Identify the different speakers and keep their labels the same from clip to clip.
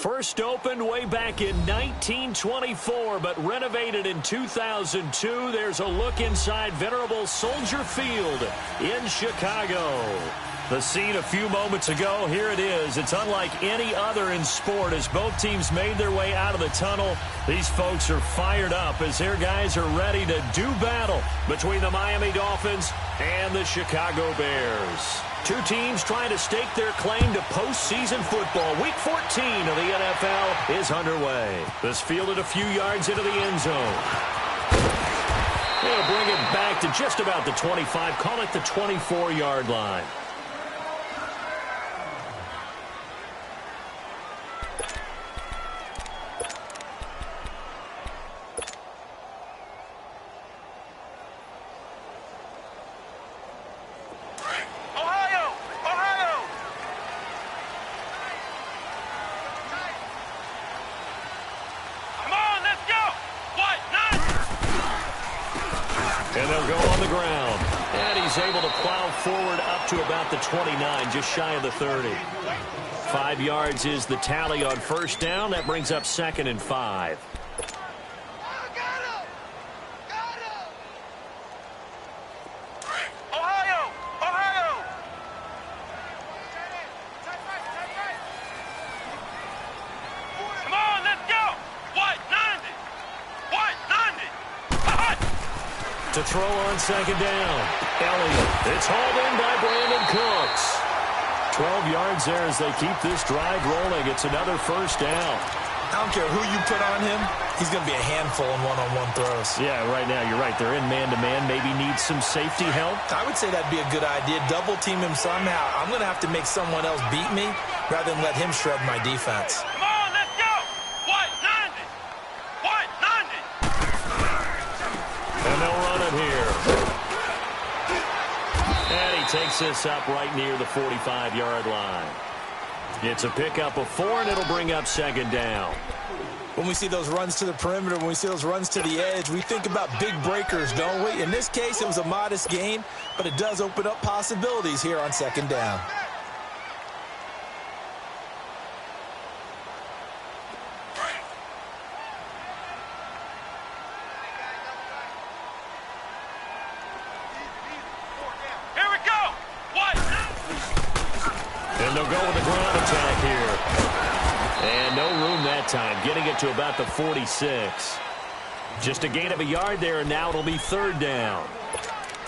Speaker 1: First opened way back in 1924, but renovated in 2002. There's a look inside venerable Soldier Field in Chicago. The scene a few moments ago, here it is. It's unlike any other in sport as both teams made their way out of the tunnel. These folks are fired up as their guys are ready to do battle between the Miami Dolphins and the Chicago Bears. Two teams trying to stake their claim to postseason football. Week 14 of the NFL is underway. This fielded a few yards into the end zone. They'll bring it back to just about the 25. Call it the 24-yard line. And they'll go on the ground. And he's able to plow forward up to about the 29, just shy of the 30. 5 yards is the tally on first down. That brings up 2nd and 5. To throw on 2nd down. Elliott. It's hauled in by Brandon Cooks. 12 yards there as they keep this drive rolling. It's another first down.
Speaker 2: I don't care who you put on him. He's going to be a handful in one-on-one throws.
Speaker 1: Yeah, right now you're right. They're in man-to-man. Maybe need some safety help.
Speaker 2: I would say that'd be a good idea. Double team him somehow. I'm going to have to make someone else beat me rather than let him shred my defense.
Speaker 1: And they'll run it here. And he takes this up right near the 45-yard line. It's a pickup of 4, and it'll bring up 2nd down.
Speaker 2: When we see those runs to the perimeter, when we see those runs to the edge, we think about big breakers, don't we? In this case, it was a modest gain, but it does open up possibilities here on 2nd down.
Speaker 1: And they'll go with the ground attack here. And no room that time, getting it to about the 46. Just a gain of a yard there, and now it'll be 3rd down.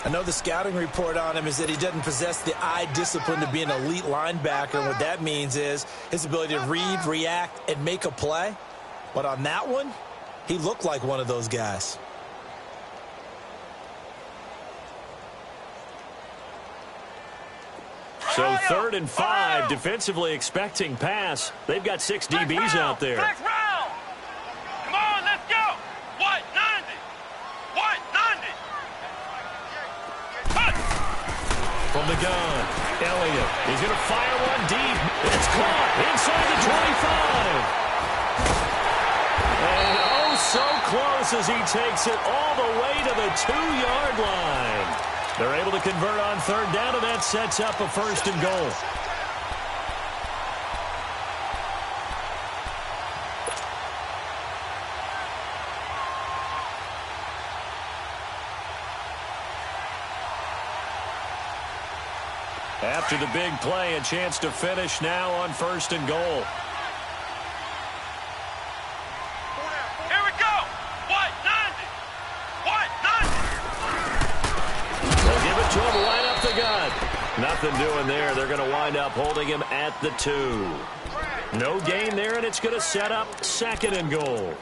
Speaker 2: I know the scouting report on him is that he doesn't possess the eye discipline to be an elite linebacker. And what that means is his ability to read, react, and make a play. But on that one, he looked like one of those guys.
Speaker 1: So 3rd and 5, defensively expecting pass. They've got 6 DBs out there.
Speaker 3: Come on, let's go. White 90. White 90.
Speaker 1: From the gun, Elliott. He's going to fire one deep. It's caught inside the 25. And oh, so close as he takes it all the way to the 2-yard line. They're able to convert on 3rd down, and that sets up a 1st and goal. After the big play, a chance to finish now on 1st and goal.
Speaker 3: Here we go. White 90. White 90.
Speaker 1: They'll give it to him right up the gut. Nothing doing there. They're going to wind up holding him at the 2. No gain there, and it's going to set up 2nd and goal.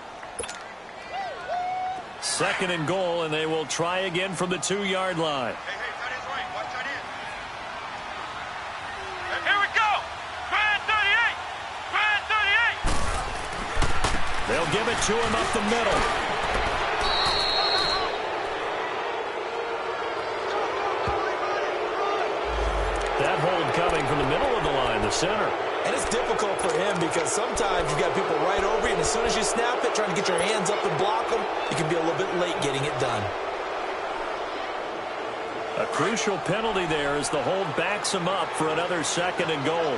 Speaker 1: 2nd and goal, and they will try again from the 2-yard line.
Speaker 3: Here we go. Grand 38. Grand 38.
Speaker 1: They'll give it to him up the middle. That hold coming from the middle of the line, the center.
Speaker 2: And it's difficult for him because sometimes you've got people right over you, and as soon as you snap it, trying to get your hands up and block them, you can be a little bit late getting it done.
Speaker 1: A crucial penalty there as the hold backs him up for another 2nd and goal.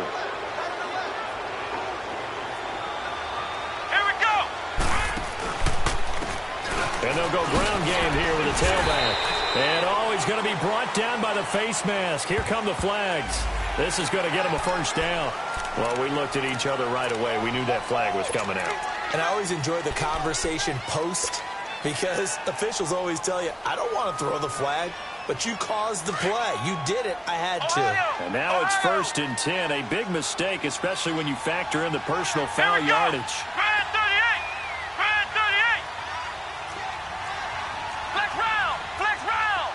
Speaker 1: And they'll go ground game here with a tailback. And, he's going to be brought down by the face mask. Here come the flags. This is going to get him a first down. Well, we looked at each other right away. We knew that flag was coming out.
Speaker 2: And I always enjoy the conversation post because officials always tell you, I don't want to throw the flag, but you caused the play. You did it. I had to.
Speaker 1: And now it's 1st and 10. A big mistake, especially when you factor in the personal foul yardage.
Speaker 3: Brad 38. Brad 38. Flex round. Flex round.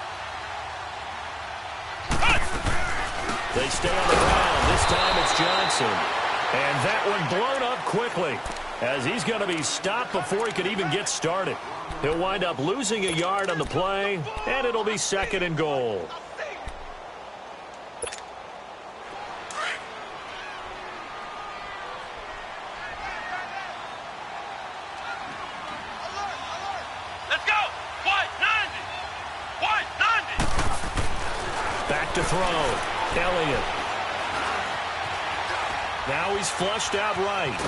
Speaker 1: They stay on the ground. This time it's Johnson. And that one blown up quickly as he's going to be stopped before he could even get started. He'll wind up losing a yard on the play, and it'll be 2nd and goal.
Speaker 3: Let's go. White 90. White 90.
Speaker 1: Back to throw. Elliott. Now he's flushed out right.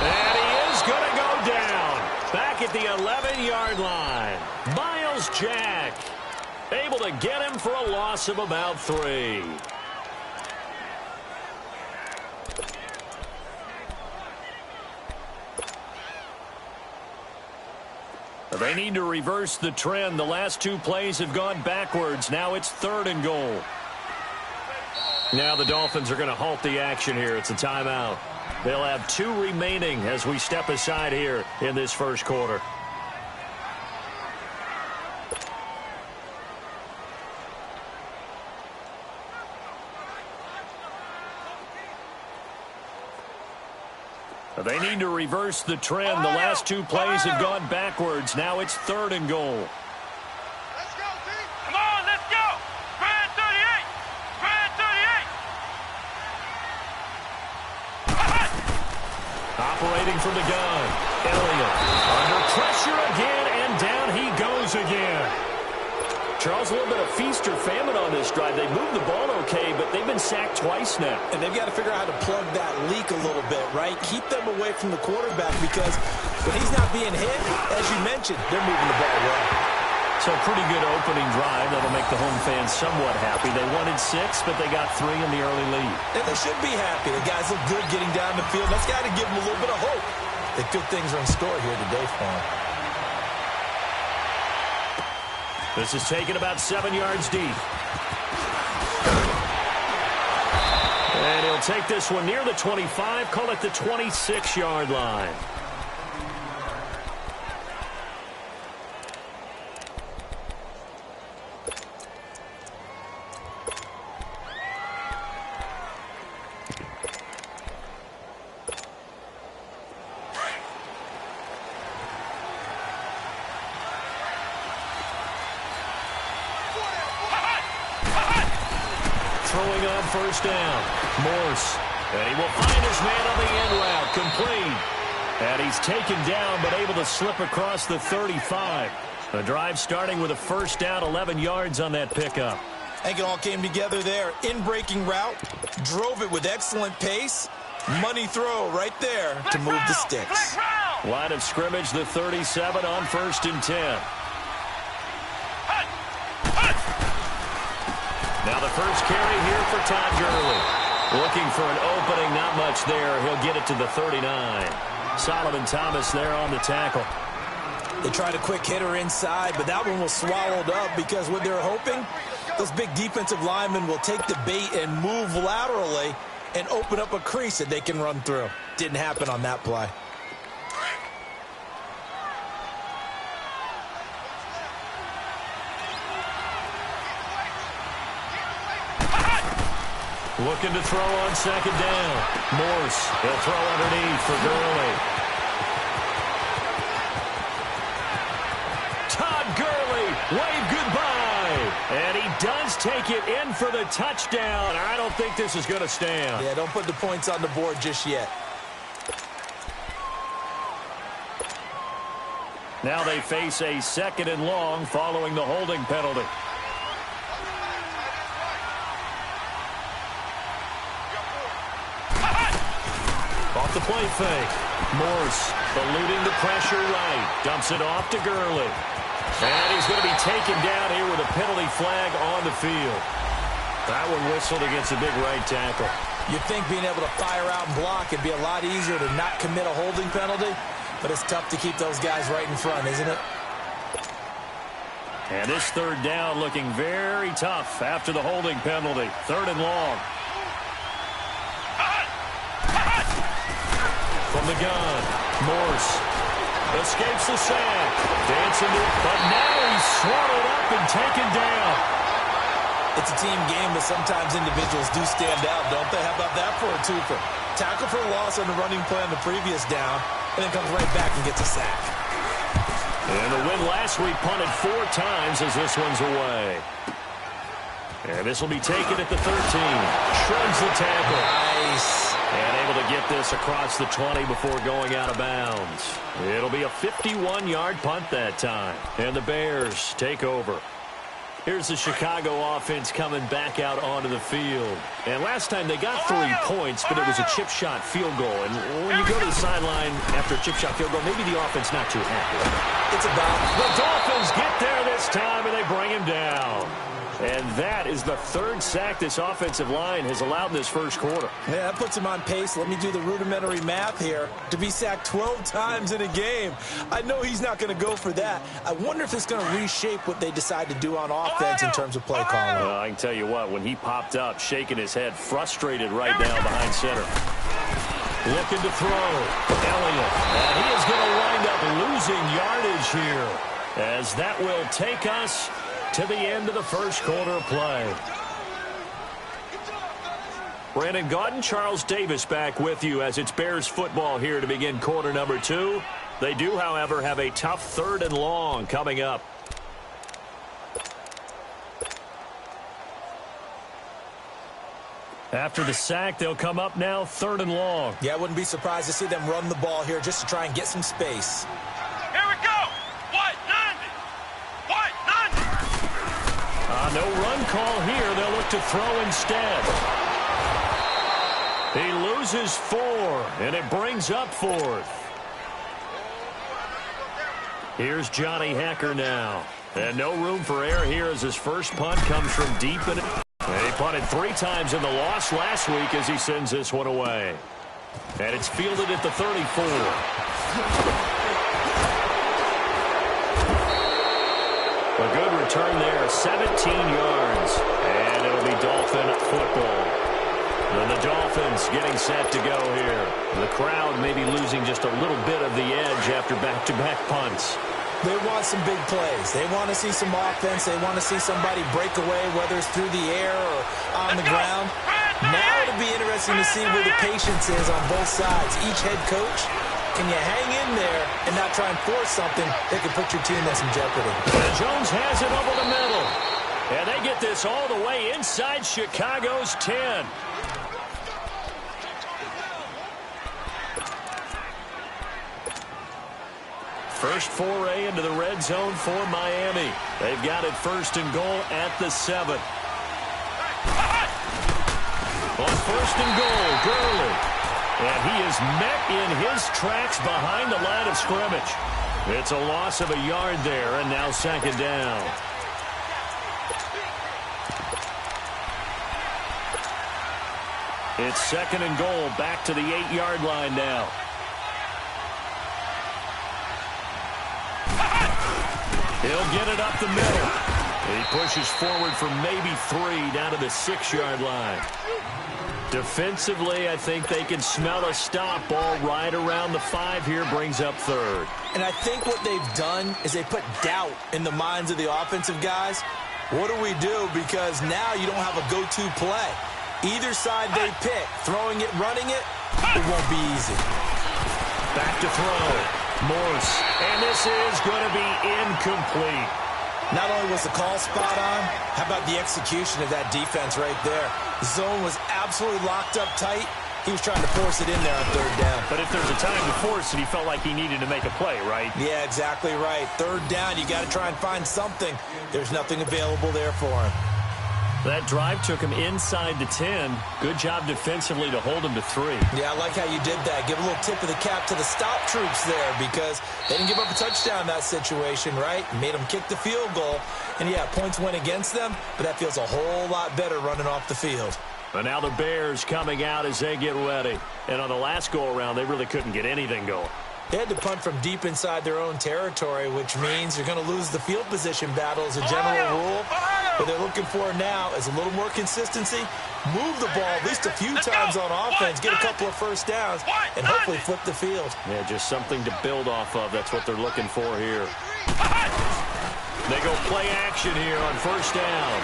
Speaker 1: And he is going to go down. Back at the 11-yard line. Miles Jack able to get him for a loss of about 3. They need to reverse the trend. The last 2 plays have gone backwards. Now it's 3rd and goal. Now the Dolphins are going to halt the action here. It's a timeout. They'll have 2 remaining as we step aside here in this first quarter. They need to reverse the trend. The last 2 plays have gone backwards. Now it's 3rd and goal.
Speaker 3: Let's go, team. Come on, let's go. Brad 38. Brad 38.
Speaker 1: Operating from the gun. Elliott under pressure again, and down he goes again. Charles, a little bit of feast or famine on this drive. They moved the ball okay, but they've been sacked twice now.
Speaker 2: And they've got to figure out how to plug that leak a little bit, right? Keep them away from the quarterback because when he's not being hit, as you mentioned, they're moving the ball well.
Speaker 1: So a pretty good opening drive. That'll make the home fans somewhat happy. They wanted 6, but they got 3 in the early lead.
Speaker 2: And they should be happy. The guys look good getting down the field. That's got to give them a little bit of hope that good things are in store here today for them.
Speaker 1: This is taken about 7 yards deep. And he'll take this one near the 25, call it the 26-yard line. Throwing on first down. Morse. And he will find his man on the end route. Complete. And he's taken down but able to slip across the 35. The drive starting with a first down, 11 yards on that pickup.
Speaker 2: I think it all came together there. In-breaking route. Drove it with excellent pace. Money throw right there to move the sticks.
Speaker 1: Line of scrimmage, the 37 on 1st and 10. Now the first carry here for Todd Gurley. Looking for an opening, not much there. He'll get it to the 39. Solomon Thomas there on the tackle.
Speaker 2: They tried a quick hitter inside, but that one was swallowed up because what they're hoping, those big defensive linemen will take the bait and move laterally and open up a crease that they can run through. Didn't happen on that play.
Speaker 1: Looking to throw on 2nd down. Morse, he'll throw underneath for Gurley. Todd Gurley, wave goodbye. And he does take it in for the touchdown. I don't think this is going to stand.
Speaker 2: Yeah, don't put the points on the board just yet.
Speaker 1: Now they face a 2nd and long following the holding penalty. Off the play fake. Morse eluding the pressure right. Dumps it off to Gurley. And he's going to be taken down here with a penalty flag on the field. That one whistled against a big right tackle.
Speaker 2: You'd think being able to fire out and block would be a lot easier to not commit a holding penalty, but it's tough to keep those guys right in front, isn't it?
Speaker 1: And this third down looking very tough after the holding penalty. Third and long. From the gun, Morse escapes the sack. Dancing to it, but now he's swallowed up and taken down.
Speaker 2: It's a team game, but sometimes individuals do stand out, don't they? How about that for a twofer? Tackle for a loss on the running play on the previous down, and then comes right back and gets a sack.
Speaker 1: And the win last week punted 4 times as this one's away. And this will be taken at the 13. Shrugs the tackle.
Speaker 2: Nice.
Speaker 1: And able to get this across the 20 before going out of bounds. It'll be a 51-yard punt that time. And the Bears take over. Here's the Chicago offense coming back out onto the field. And last time they got 3 points, but it was a chip shot field goal. And when you go to the sideline after a chip shot field goal, maybe the offense not too happy.
Speaker 2: It's about
Speaker 1: the Dolphins get there this time, and they bring him down. And that is the 3rd sack this offensive line has allowed in this first quarter.
Speaker 2: Yeah, that puts him on pace. Let me do the rudimentary math here. To be sacked 12 times in a game. I know he's not going to go for that. I wonder if it's going to reshape what they decide to do on offense in terms of play calling.
Speaker 1: I can tell you what, when he popped up, shaking his head, frustrated right now behind center. Looking to throw. Elliott. And he is going to wind up losing yardage here, as that will take us to the end of the first quarter of play. Brandon Gaudin, Charles Davis back with you as it's Bears football here to begin quarter number 2. They do, however, have a tough 3rd and long coming up. After the sack, they'll come up now 3rd and long.
Speaker 2: Yeah, I wouldn't be surprised to see them run the ball here just to try and get some space.
Speaker 3: Here we go. White 90. White 90.
Speaker 1: No run call here. They'll look to throw instead. He loses 4, and it brings up 4th. Here's Johnny Hacker now. And no room for error here as his first punt comes from deep in it. And he punted 3 times in the loss last week as he sends this one away. And it's fielded at the 34. A good return there, 17 yards. And it'll be Dolphin football. And the Dolphins getting set to go here. The crowd maybe losing just a little bit of the edge after back-to-back punts.
Speaker 2: They want some big plays. They want to see some offense. They want to see somebody break away, whether it's through the air or on the ground. Now it'll be interesting to see where the patience is on both sides. Each head coach, can you hang in there and not try and force something that could put your team in some jeopardy?
Speaker 1: And Jones has it over the middle. And they get this all the way inside Chicago's 10. First foray into the red zone for Miami. They've got it 1st and goal at the 7. On 1st and goal, Gurley. And he is met in his tracks behind the line of scrimmage. It's a loss of a yard there, and now 2nd down. It's 2nd and goal, back to the 8-yard line now. He'll get it up the middle. He pushes forward for maybe 3 down to the 6-yard line. Defensively, I think they can smell a stop. Ball right around the 5 here, brings up 3rd.
Speaker 2: And I think what they've done is they put doubt in the minds of the offensive guys. What do we do? Because now you don't have a go-to play. Either side they pick, throwing it, running it, it won't be easy.
Speaker 1: Back to throw. Morse, and this is going to be incomplete.
Speaker 2: Not only was the call spot on, how about the execution of that defense right there? The zone was absolutely locked up tight. He was trying to force it in there on 3rd down.
Speaker 1: But if there's a time to force it, he felt like he needed to make a play, right?
Speaker 2: Yeah, exactly right. 3rd down, you got to try and find something. There's nothing available there for him.
Speaker 1: That drive took him inside the 10. Good job defensively to hold him to 3.
Speaker 2: Yeah, I like how you did that. Give a little tip of the cap to the stop troops there because they didn't give up a touchdown in that situation, right? Made them kick the field goal. And, yeah, points went against them, but that feels a whole lot better running off the field.
Speaker 1: But now the Bears coming out as they get ready. And on the last go-around, they really couldn't get anything going.
Speaker 2: They had to punt from deep inside their own territory, which means you're going to lose the field position battle as a general rule. What they're looking for now is a little more consistency, move the ball at least a few times on offense, get a couple of first downs, and hopefully flip the field.
Speaker 1: Yeah, just something to build off of. That's what they're looking for here. They go play action here on first down.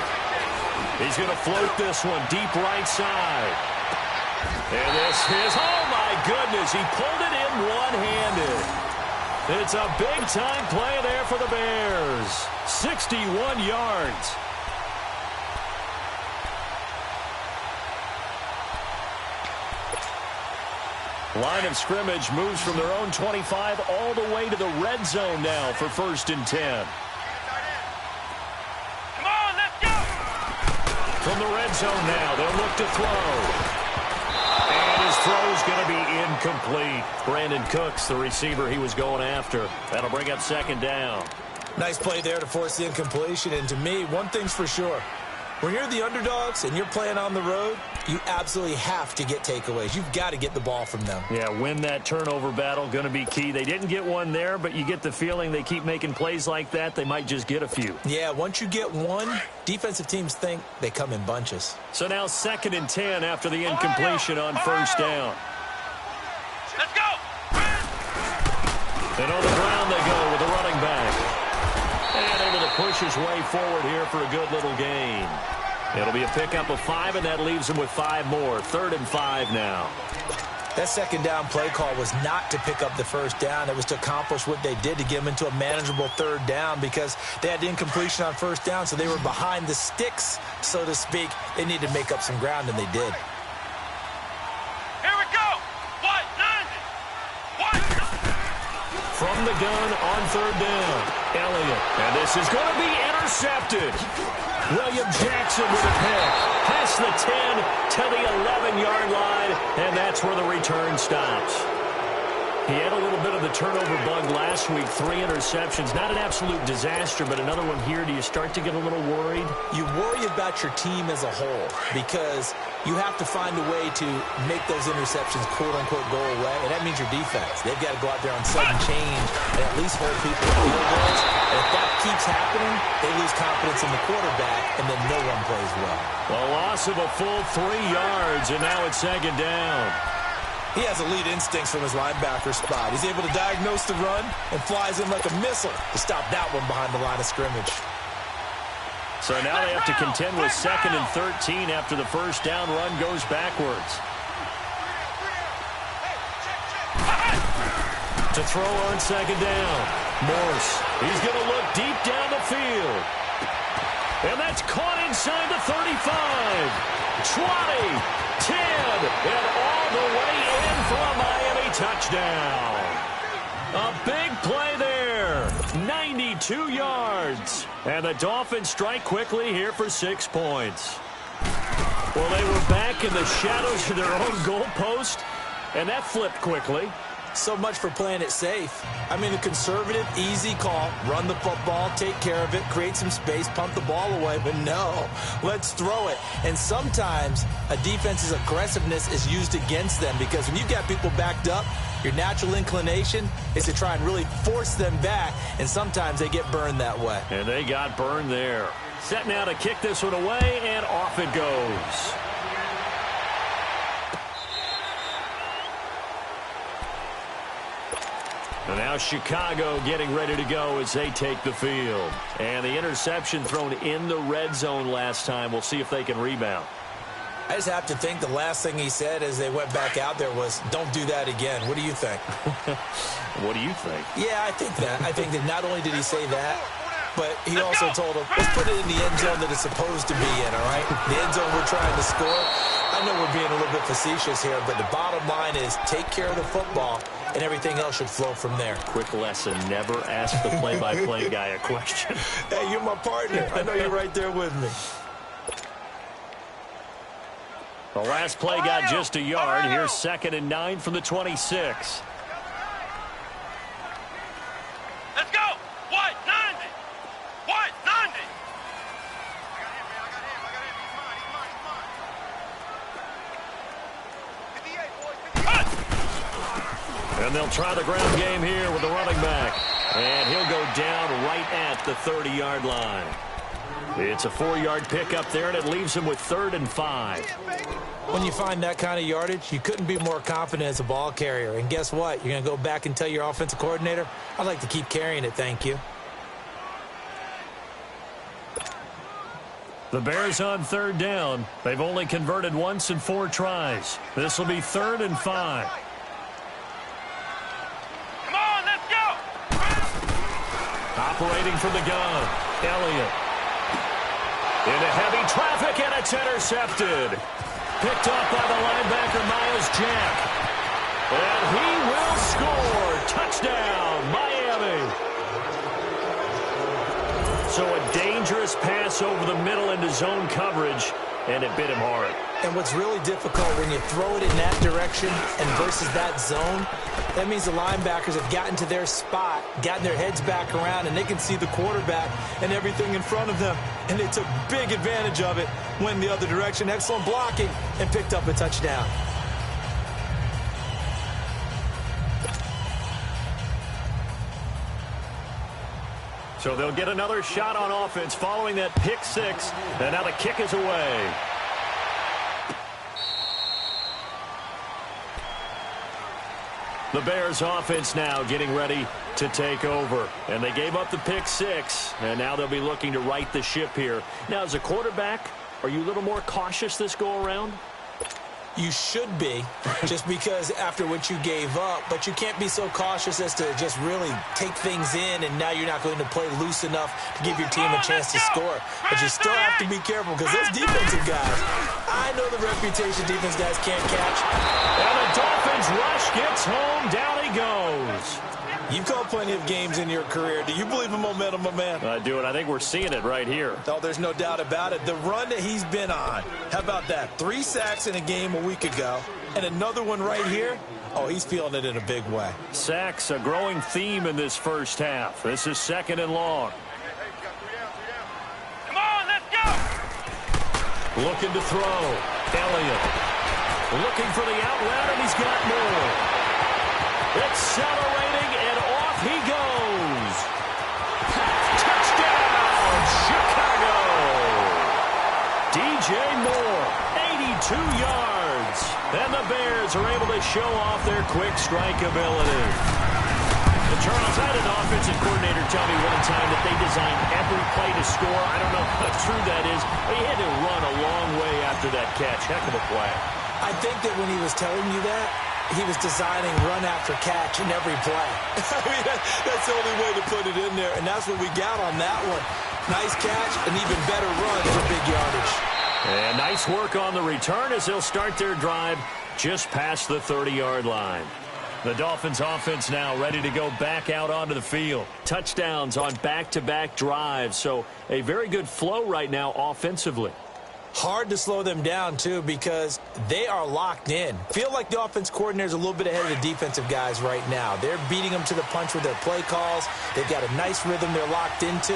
Speaker 1: He's going to float this one deep right side. And this is, oh my goodness, he pulled it in one-handed. It's a big-time play there for the Bears. 61 yards. Line of scrimmage moves from their own 25 all the way to the red zone now for 1st and 10.
Speaker 3: Come on, let's go!
Speaker 1: From the red zone now, they'll look to throw. And his throw is going to be incomplete. Brandon Cooks, the receiver he was going after. That'll bring up 2nd down.
Speaker 2: Nice play there to force the incompletion. And to me, one thing's for sure. When you're the underdogs and you're playing on the road, you absolutely have to get takeaways. You've got to get the ball from them.
Speaker 1: Yeah, win that turnover battle, going to be key. They didn't get one there, but you get the feeling they keep making plays like that, they might just get a few.
Speaker 2: Yeah, once you get one, defensive teams think they come in bunches.
Speaker 1: So now 2nd and 10 after the incompletion on first down.
Speaker 3: Let's go!
Speaker 1: And on the ground they go with the running back. And able to push his way forward here for a good little gain. It'll be a pickup of 5, and that leaves him with 5 more. 3rd and 5 now.
Speaker 2: That 2nd down play call was not to pick up the first down. It was to accomplish what they did to get them into a manageable 3rd down because they had the incompletion on first down, so they were behind the sticks, so to speak. They needed to make up some ground, and they did.
Speaker 3: Here we go! White, 90! White!
Speaker 1: From the gun on 3rd down. Elliott. And this is going to be intercepted. William Jackson with a pick. Past the 10 to the 11-yard line, and that's where the return stops. He had a little bit of the turnover bug last week, 3 interceptions. Not an absolute disaster, but another one here. Do you start to get a little worried?
Speaker 2: You worry about your team as a whole because you have to find a way to make those interceptions, quote-unquote, go away, and that means your defense. They've got to go out there on sudden change and at least hold people at field goals. And if that keeps happening, they lose confidence in the quarterback, and then no one plays well.
Speaker 1: A loss of a full 3 yards, and now it's 2nd down.
Speaker 2: He has elite instincts from his linebacker spot. He's able to diagnose the run and flies in like a missile to stop that one behind the line of scrimmage.
Speaker 1: So now they have to contend with 2nd and 13 after the first down run goes backwards. To throw on 2nd down. Morse. He's going to look deep down the field. And that's caught inside the 35. 20, 10, and all the way in for a Miami touchdown. A big play there. 92 yards. And the Dolphins strike quickly here for 6 points. Well, they were back in the shadows of their own goalpost, and that flipped quickly.
Speaker 2: So much for playing it safe. I mean, the conservative, easy call, run the football, take care of it, create some space, pump the ball away. But no, let's throw it. And sometimes a defense's aggressiveness is used against them because when you've got people backed up, your natural inclination is to try and really force them back, and sometimes they get burned that way.
Speaker 1: And they got burned there. Set now to kick this one away, and off it goes. And now Chicago getting ready to go as they take the field. And the interception thrown in the red zone last time. We'll see if they can rebound.
Speaker 2: I just have to think the last thing he said as they went back out there was, don't do that again. What do you think?
Speaker 1: What do you think?
Speaker 2: Yeah, I think that. I think that not only did he say that, but he also told them, let's put it in the end zone that it's supposed to be in, all right? The end zone we're trying to score. I know we're being a little bit facetious here, but the bottom line is take care of the football, and everything else should flow from there.
Speaker 1: Quick lesson, never ask the play-by-play guy a question.
Speaker 2: Hey, you're my partner. I know you're right there with me.
Speaker 1: The last play got just a yard. Here's 2nd and 9 from the 26.
Speaker 3: Let's go. White, 90. White, 90.
Speaker 1: And they'll try the ground game here with the running back. And he'll go down right at the 30-yard line. It's a 4-yard pickup there, and it leaves him with 3rd and 5.
Speaker 2: When you find that kind of yardage, you couldn't be more confident as a ball carrier. And guess what? You're going to go back and tell your offensive coordinator, I'd like to keep carrying it, thank you.
Speaker 1: The Bears on 3rd down. They've only converted once in 4 tries. This will be 3rd and 5.
Speaker 3: Come on, let's go.
Speaker 1: Operating from the gun, Elliott. Into heavy traffic, and it's intercepted. Picked up by the linebacker, Miles Jack. And he will score. Touchdown, Miami. So a dangerous pass over the middle into zone coverage, and it bit him hard.
Speaker 2: And what's really difficult when you throw it in that direction and versus that zone, that means the linebackers have gotten to their spot, gotten their heads back around, and they can see the quarterback and everything in front of them. And they took big advantage of it, went the other direction, excellent blocking, and picked up a touchdown.
Speaker 1: So they'll get another shot on offense following that pick 6, and now the kick is away. The Bears offense now getting ready to take over. And they gave up the pick 6, and now they'll be looking to right the ship here. Now, as a quarterback, are you a little more cautious this go-around?
Speaker 2: You should be, just because after what you gave up, but you can't be so cautious as to just really take things in, and now you're not going to play loose enough to give your team a chance to score. But you still have to be careful because those defensive guys, I know the reputation defense guys can't catch.
Speaker 1: And the Dolphins rush gets home, down he goes.
Speaker 2: You've called plenty of games in your career. Do you believe in momentum, my man?
Speaker 1: I do, and I think we're seeing it right here.
Speaker 2: Oh, there's no doubt about it. The run that he's been on, how about that? 3 sacks in a game a week ago, and another one right here. Oh, he's feeling it in a big way.
Speaker 1: Sacks, a growing theme in this first half. This is 2nd and long.
Speaker 3: Come on, let's go.
Speaker 1: Looking to throw. Elliott. Looking for the out route, and he's got more. Accelerating, and off he goes. Touchdown, Chicago. DJ Moore, 82 yards. And the Bears are able to show off their quick strike ability. And Charles, I had an offensive coordinator tell me one time that they designed every play to score. I don't know how true that is. He had to run a long way after that catch. Heck of a play.
Speaker 2: I think that when he was telling you that, he was designing run after catch in every play. I mean, that's the only way to put it in there, and that's what we got on that one. Nice catch, an even better run for big yardage.
Speaker 1: And nice work on the return as they'll start their drive just past the 30-yard line. The Dolphins offense now ready to go back out onto the field. Touchdowns on back-to-back drives, so a very good flow right now offensively.
Speaker 2: Hard to slow them down, too, because they are locked in. Feel like the offense coordinator is a little bit ahead of the defensive guys right now. They're beating them to the punch with their play calls. They've got a nice rhythm they're locked into.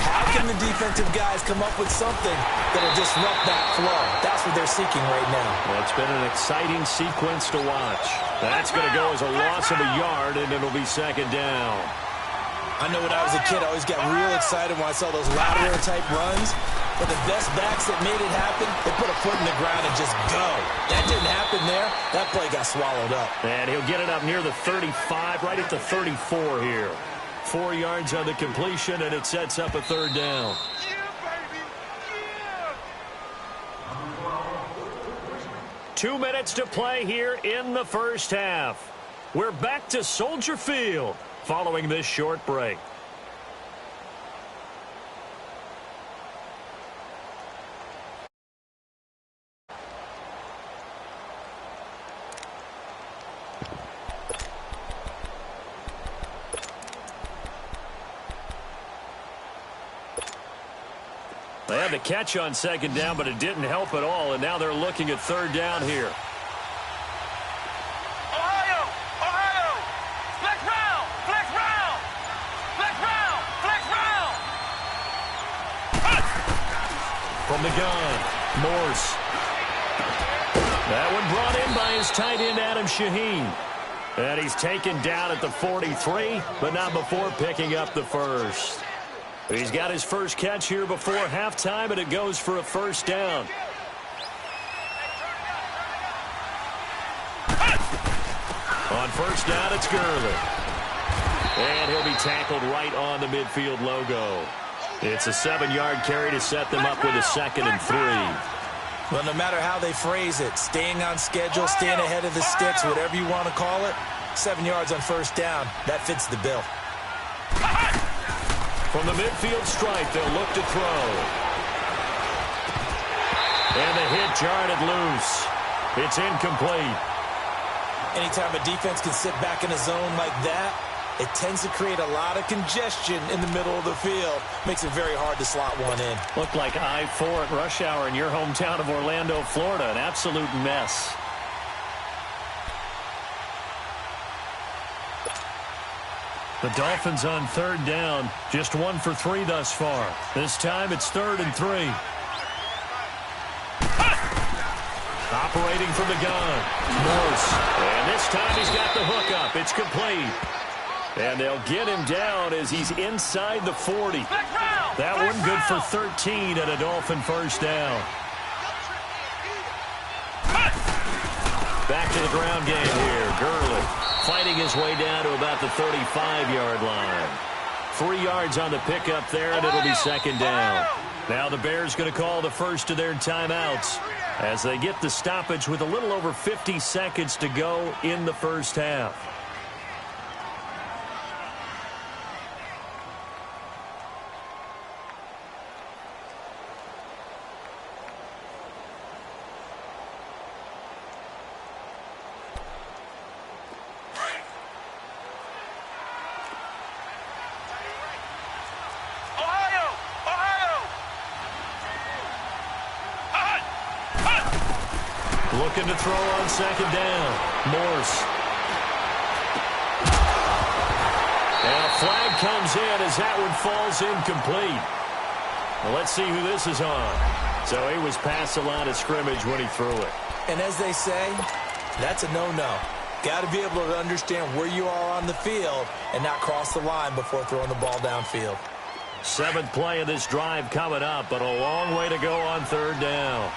Speaker 2: How can the defensive guys come up with something that will disrupt that flow? That's what they're seeking right now.
Speaker 1: Well, it's been an exciting sequence to watch. That's going to go as a loss of a yard, and it'll be 2nd down.
Speaker 2: I know when I was a kid, I always got real excited when I saw those lateral-type runs. But the best backs that made it happen, they put a foot in the ground and just go. That didn't happen there. That play got swallowed up.
Speaker 1: And he'll get it up near the 35, right at the 34 here. 4 yards on the completion, and it sets up a 3rd down.
Speaker 3: Yeah, baby. Yeah.
Speaker 1: 2 minutes to play here in the first half. We're back to Soldier Field following this short break. They had a catch on second down, but it didn't help at all, and now they're looking at third down here.
Speaker 3: Ohio! Ohio! Flex round! Flex round! Flex round! Flex round!
Speaker 1: From the gun, Morse. That one brought in by his tight end, Adam Shaheen. And he's taken down at the 43, but not before picking up the first. He's got his first catch here before halftime, and it goes for a first down. On first down, it's Gurley. And he'll be tackled right on the midfield logo. It's a 7-yard carry to set them up with a 2nd and 3.
Speaker 2: Well, no matter how they phrase it, staying on schedule, staying ahead of the sticks, whatever you want to call it, 7 yards on first down, that fits the bill.
Speaker 1: From the midfield stripe, they'll look to throw. And the hit jarred it loose. It's incomplete.
Speaker 2: Anytime a defense can sit back in a zone like that, it tends to create a lot of congestion in the middle of the field. Makes it very hard to slot one in.
Speaker 1: Looked like I-4 at rush hour in your hometown of Orlando, Florida. An absolute mess. The Dolphins on third down. Just 1 for 3 thus far. This time it's 3rd and 3. Operating from the gun. Morse. And this time he's got the hook up. It's complete. And they'll get him down as he's inside the 40. That one good for 13 at a Dolphin first down. Back to the ground game here. Gurley fighting his way down to about the 35-yard line. 3 yards on the pickup there, and it'll be 2nd down. Now the Bears going to call the first of their timeouts as they get the stoppage with a little over 50 seconds to go in the first half. Looking to throw on second down. Morse. And a flag comes in as that one falls incomplete. Well, let's see who this is on. So he was past the line of scrimmage when he threw it.
Speaker 2: And as they say, that's a no-no. Got to be able to understand where you are on the field and not cross the line before throwing the ball downfield.
Speaker 1: 7th play of this drive coming up, but a long way to go on third down.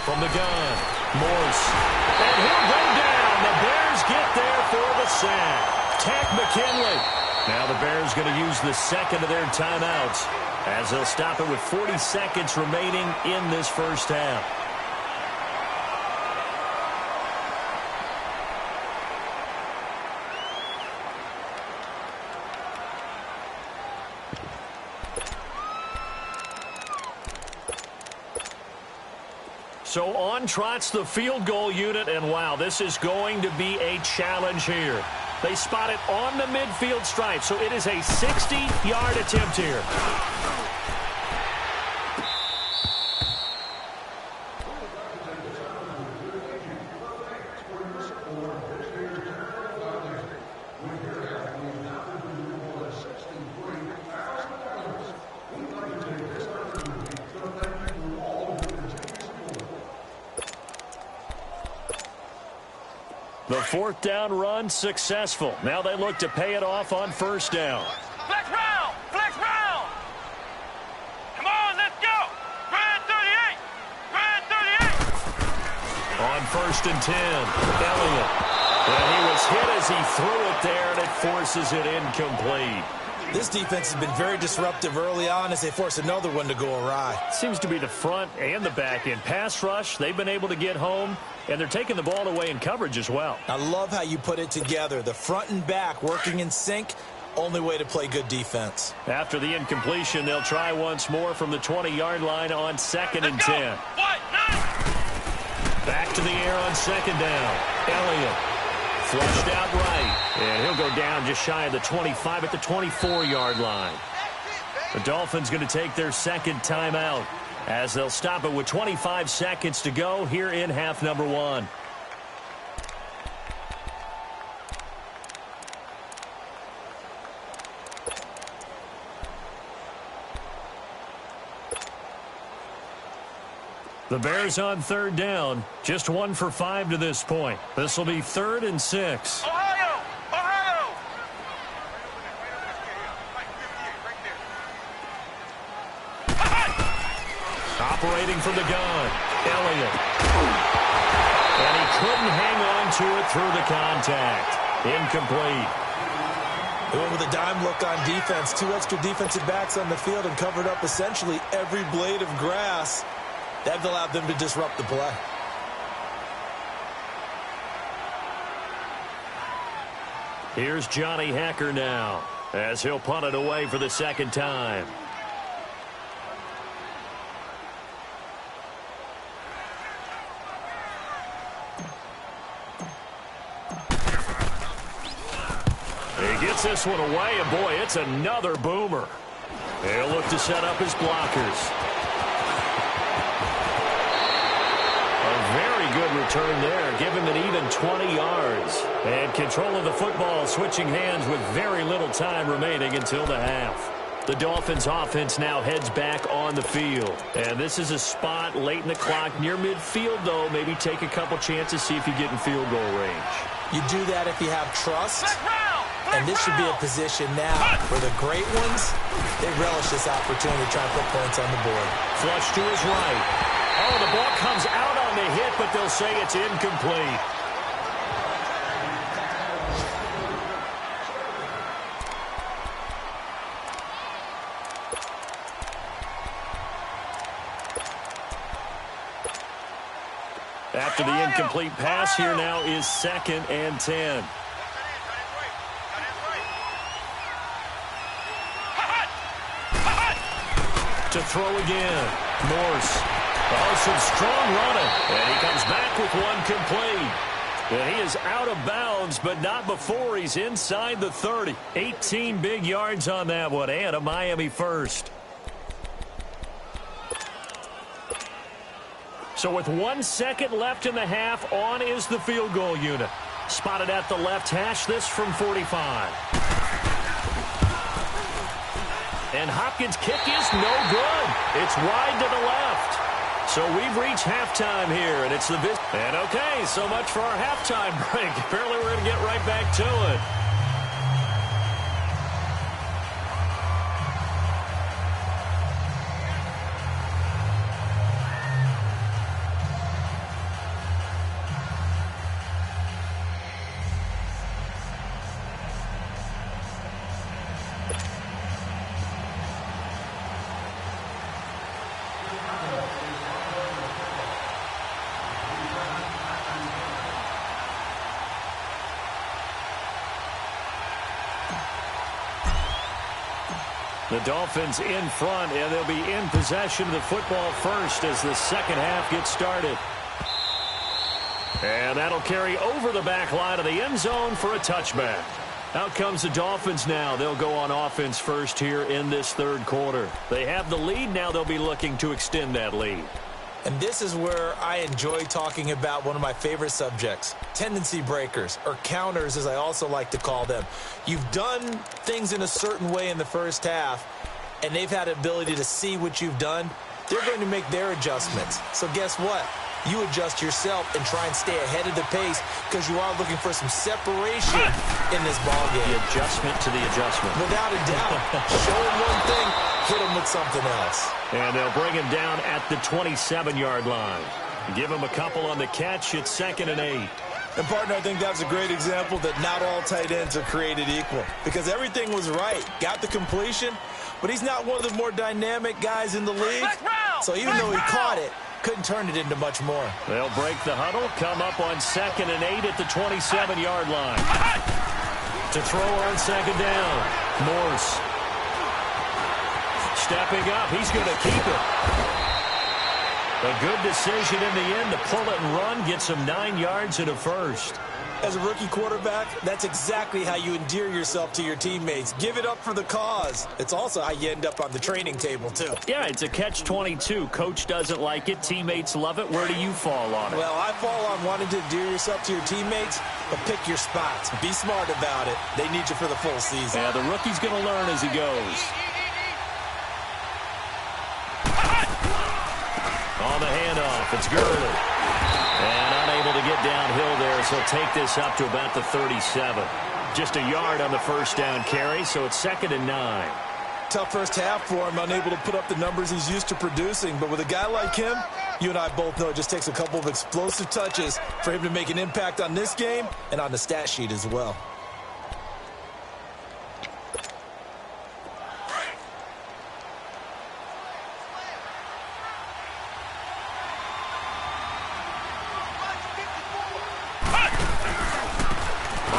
Speaker 1: From the gun, Morse. And he'll go down. The Bears get there for the sack. Tack McKinley. Now the Bears going to use the 2nd of their timeouts as they'll stop it with 40 seconds remaining in this first half. So on trots the field goal unit, and wow, this is going to be a challenge here. They spot it on the midfield stripe, so it is a 60-yard attempt here. The 4th down run successful. Now they look to pay it off on first down.
Speaker 3: Flex round! Flex round! Come on, let's go! Grand 38! Grand 38!
Speaker 1: On 1st and 10, Elliott. And he was hit as he threw it there, and it forces it incomplete.
Speaker 2: This defense has been very disruptive early on as they force another one to go awry.
Speaker 1: Seems to be the front and the back end. Pass rush, they've been able to get home, and they're taking the ball away in coverage as well.
Speaker 2: I love how you put it together. The front and back working in sync, only way to play good defense.
Speaker 1: After the incompletion, they'll try once more from the 20-yard line on 2nd and 10. Back to the air on 2nd down. Elliott Flushed out right. And he'll go down just shy of the 25 at the 24-yard line. The Dolphins going to take their second timeout as they'll stop it with 25 seconds to go here in half number 1. The Bears on third down. Just 1 for 5 to this point. This will be 3rd and 6.
Speaker 3: Ohio! Ohio!
Speaker 1: Operating from the gun. Elliott. And he couldn't hang on to it through the contact. Incomplete.
Speaker 2: They went with a dime look on defense. 2 extra defensive backs on the field and covered up essentially every blade of grass. That allowed them to disrupt the play.
Speaker 1: Here's Johnny Hacker now as he'll punt it away for the second time. He gets this one away, and boy, it's another boomer. He'll look to set up his blockers. Very good return there. Give him an even 20 yards. And control of the football switching hands with very little time remaining until the half. The Dolphins offense now heads back on the field. And this is a spot late in the clock near midfield, though. Maybe take a couple chances, see if you get in field goal range.
Speaker 2: You do that if you have trust. And this should be a position now where the great ones, they relish this opportunity to try and put points on the board.
Speaker 1: Flush to his right. Oh, the ball comes out on the hit, but they'll say it's incomplete. After the incomplete pass, here now is 2nd and 10. To throw again. Morse. Oh, some strong running. And he comes back with one complete. And he is out of bounds, but not before he's inside the 30. 18 big yards on that one, and a Miami first. So with 1 second left in the half, on is the field goal unit. Spotted at the left hash, this from 45. And Hopkins' kick is no good. It's wide to the left. So we've reached halftime here, and it's the visit. And okay, so much for our halftime break. Apparently we're going to get right back to it. The Dolphins in front, and they'll be in possession of the football first as the second half gets started. And that'll carry over the back line of the end zone for a touchback. Out comes the Dolphins now. They'll go on offense first here in this third quarter. They have the lead. Now they'll be looking to extend that lead.
Speaker 2: And this is where I enjoy talking about one of my favorite subjects, tendency breakers, or counters as I also like to call them. You've done things in a certain way in the first half, and they've had the ability to see what you've done. They're going to make their adjustments. So guess what? You adjust yourself and try and stay ahead of the pace because you are looking for some separation in this ballgame.
Speaker 1: The adjustment to the adjustment.
Speaker 2: Without a doubt. Show them one thing, hit them with something else.
Speaker 1: And they'll bring him down at the 27-yard line. Give him a couple on the catch. It's 2nd and 8.
Speaker 2: And, partner, I think that's a great example that not all tight ends are created equal because everything was right. Got the completion, but he's not one of the more dynamic guys in the league. So even though he caught it, couldn't turn it into much more.
Speaker 1: They'll break the huddle, come up on 2nd and 8 at the 27-yard line. To throw on 2nd down, Morse. Stepping up, he's going to keep it. A good decision in the end to pull it and run, get some 9 yards and a first.
Speaker 2: As a rookie quarterback, that's exactly how you endear yourself to your teammates. Give it up for the cause. It's also how you end up on the training table, too.
Speaker 1: Yeah, it's a catch-22. Coach doesn't like it. Teammates love it. Where do you fall on it?
Speaker 2: Well, I fall on wanting to endear yourself to your teammates, but pick your spots. Be smart about it. They need you for the full season.
Speaker 1: Yeah, the rookie's going to learn as he goes. On the handoff, it's Gurley. And unable to get downhill there, so he'll take this up to about the 37. Just a yard on the first down carry, so it's 2nd and 9.
Speaker 2: Tough first half for him, unable to put up the numbers he's used to producing. But with a guy like him, you and I both know it just takes a couple of explosive touches for him to make an impact on this game and on the stat sheet as well.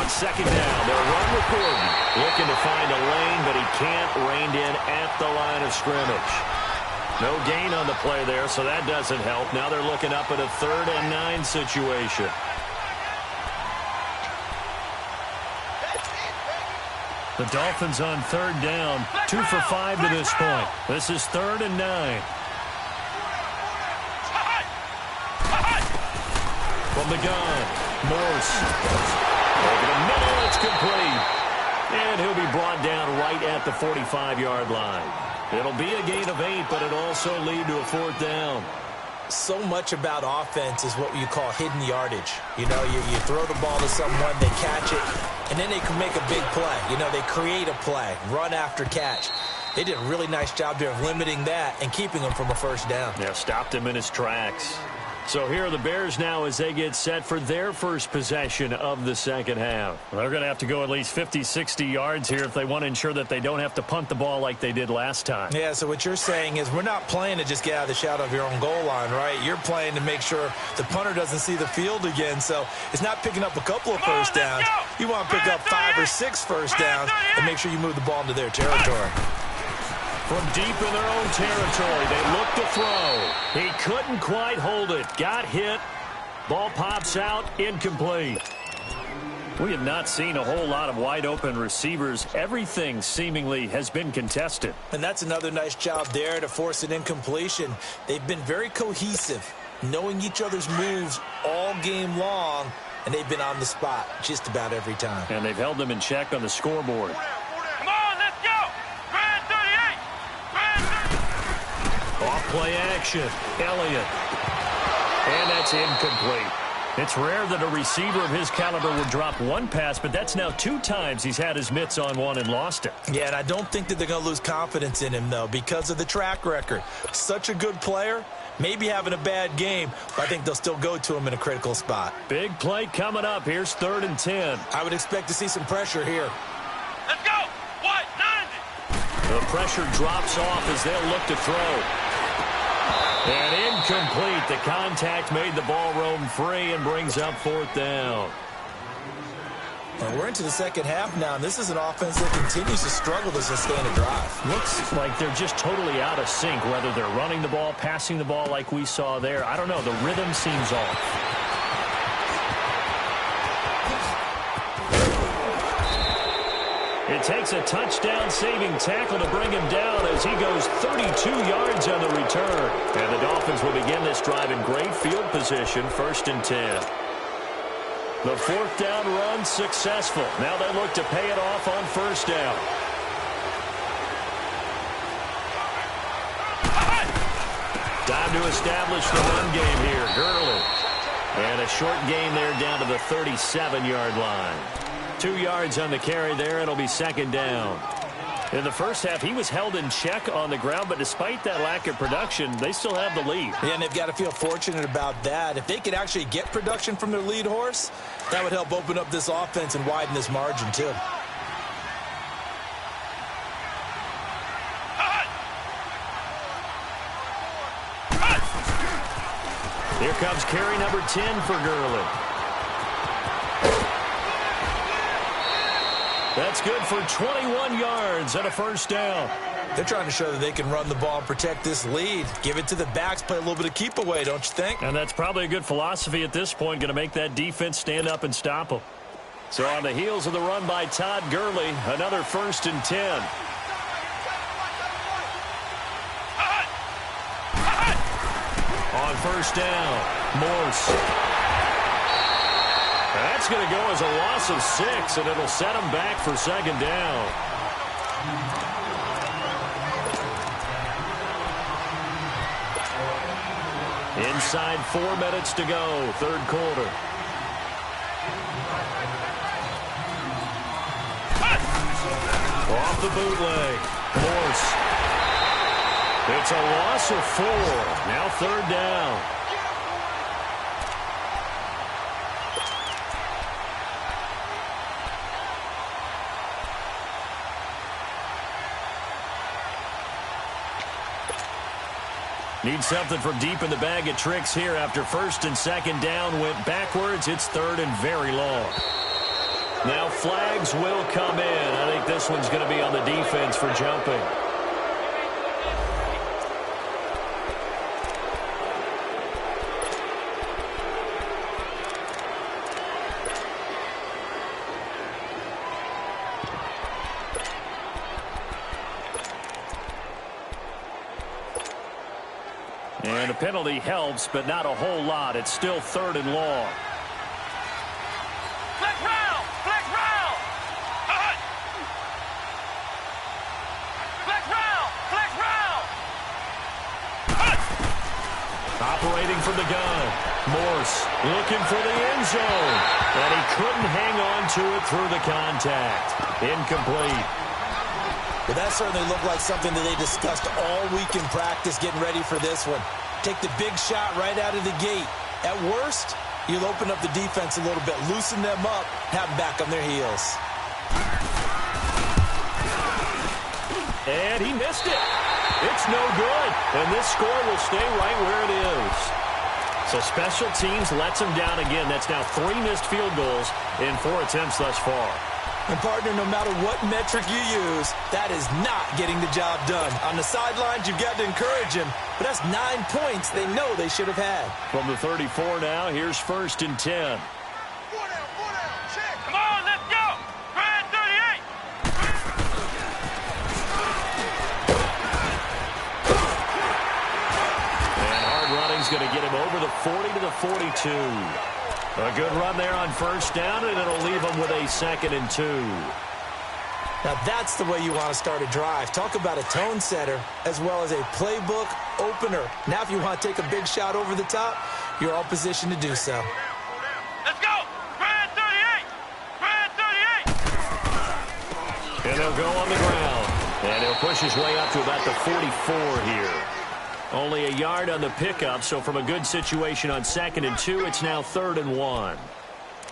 Speaker 1: Second down, they'll run with Gordon. Looking to find a lane, but he can't rein in at the line of scrimmage. No gain on the play there, so that doesn't help. Now they're looking up at a 3rd and 9 situation. The Dolphins on 3rd down, 2 for 5 to this point. This is 3rd and 9. From the gun, Morse. Over the middle, it's complete. And he'll be brought down right at the 45-yard line. It'll be a gain of 8, but it'll also lead to a 4th down.
Speaker 2: So much about offense is what you call hidden yardage. You know, you throw the ball to someone, they catch it, and then they can make a big play. You know, they create a play, run after catch. They did a really nice job there of limiting that and keeping him from a first down.
Speaker 1: Yeah, stopped him in his tracks. So here are the Bears now as they get set for their first possession of the second half. They're going to have to go at least 50, 60 yards here if they want to ensure that they don't have to punt the ball like they did last time.
Speaker 2: Yeah, so what you're saying is we're not playing to just get out of the shadow of your own goal line, right? You're playing to make sure the punter doesn't see the field again. So it's not picking up a couple of first downs. You want to pick up 5 or 6 first downs and make sure you move the ball into their territory.
Speaker 1: From deep in their own territory, they look to throw. He couldn't quite hold it. Got hit. Ball pops out. Incomplete. We have not seen a whole lot of wide-open receivers. Everything seemingly has been contested.
Speaker 2: And that's another nice job there to force an incompletion. They've been very cohesive, knowing each other's moves all game long, and they've been on the spot just about every time.
Speaker 1: And they've held them in check on the scoreboard. Off-play action. Elliott. And that's incomplete. It's rare that a receiver of his caliber would drop one pass, but that's now 2 times he's had his mitts on one and lost it.
Speaker 2: Yeah, and I don't think that they're going to lose confidence in him, though, because of the track record. Such a good player, maybe having a bad game, but I think they'll still go to him in a critical spot.
Speaker 1: Big play coming up. Here's 3rd and 10.
Speaker 2: I would expect to see some pressure here.
Speaker 3: Let's go. What? 90.
Speaker 1: The pressure drops off as they'll look to throw. And incomplete. The contact made the ball roam free and brings up 4th down.
Speaker 2: And we're into the second half now, and this is an offense that continues to struggle to sustain a drive.
Speaker 1: Looks like they're just totally out of sync, whether they're running the ball, passing the ball like we saw there. I don't know. The rhythm seems off. It takes a touchdown-saving tackle to bring him down as he goes 32 yards on the return. And the Dolphins will begin this drive in great field position, 1st and 10. The 4th down run successful. Now they look to pay it off on 1st down. Time to establish the run game here. Gurley. And a short gain there down to the 37-yard line. 2 yards on the carry there. It'll be 2nd down. In the first half, he was held in check on the ground, but despite that lack of production, they still have the lead.
Speaker 2: Yeah, and they've got to feel fortunate about that. If they could actually get production from their lead horse, that would help open up this offense and widen this margin, too.
Speaker 1: Here comes carry number 10 for Gurley. That's good for 21 yards and a 1st down.
Speaker 2: They're trying to show that they can run the ball and protect this lead. Give it to the backs, play a little bit of keep away, don't you think?
Speaker 1: And that's probably a good philosophy at this point, going to make that defense stand up and stop them. So on the heels of the run by Todd Gurley, another 1st and 10. On 1st down, Morse. That's going to go as a loss of 6, and it'll set them back for 2nd down. Inside 4 minutes to go, 3rd quarter. Off the bootleg, Morse. It's a loss of 4. Now 3rd down. Need something from deep in the bag of tricks here after 1st and 2nd down went backwards. It's 3rd and very long. Now flags will come in. I think this one's going to be on the defense for jumping. And a penalty helps, but not a whole lot. It's still 3rd and long.
Speaker 3: Flex round! Flex round! Flex round! Flex round!
Speaker 1: Operating from the gun. Morse looking for the end zone. And he couldn't hang on to it through the contact. Incomplete.
Speaker 2: Well, that certainly looked like something that they discussed all week in practice getting ready for this one. Take the big shot right out of the gate. At worst, you'll open up the defense a little bit, loosen them up, have them back on their heels.
Speaker 1: And he missed it. It's no good. And this score will stay right where it is. So special teams lets them down again. That's now 3 missed field goals in 4 attempts thus far.
Speaker 2: And, partner, no matter what metric you use, that is not getting the job done. On the sidelines, you've got to encourage him, but that's 9 points they know they should have had.
Speaker 1: From the 34 now, here's 1st and 10.
Speaker 3: 4 down, check. Come on, let's go! Grand 38!
Speaker 1: And hard running's going to get him over the 40 to the 42. A good run there on 1st down, and it'll leave them with a 2nd and 2.
Speaker 2: Now that's the way you want to start a drive. Talk about a tone setter as well as a playbook opener. Now if you want to take a big shot over the top, you're all positioned to do so.
Speaker 3: Let's go! Grand 38! Grand 38!
Speaker 1: And he'll go on the ground. And he'll push his way up to about the 44 here. Only a yard on the pickup, so from a good situation on 2nd and 2, it's now 3rd and 1.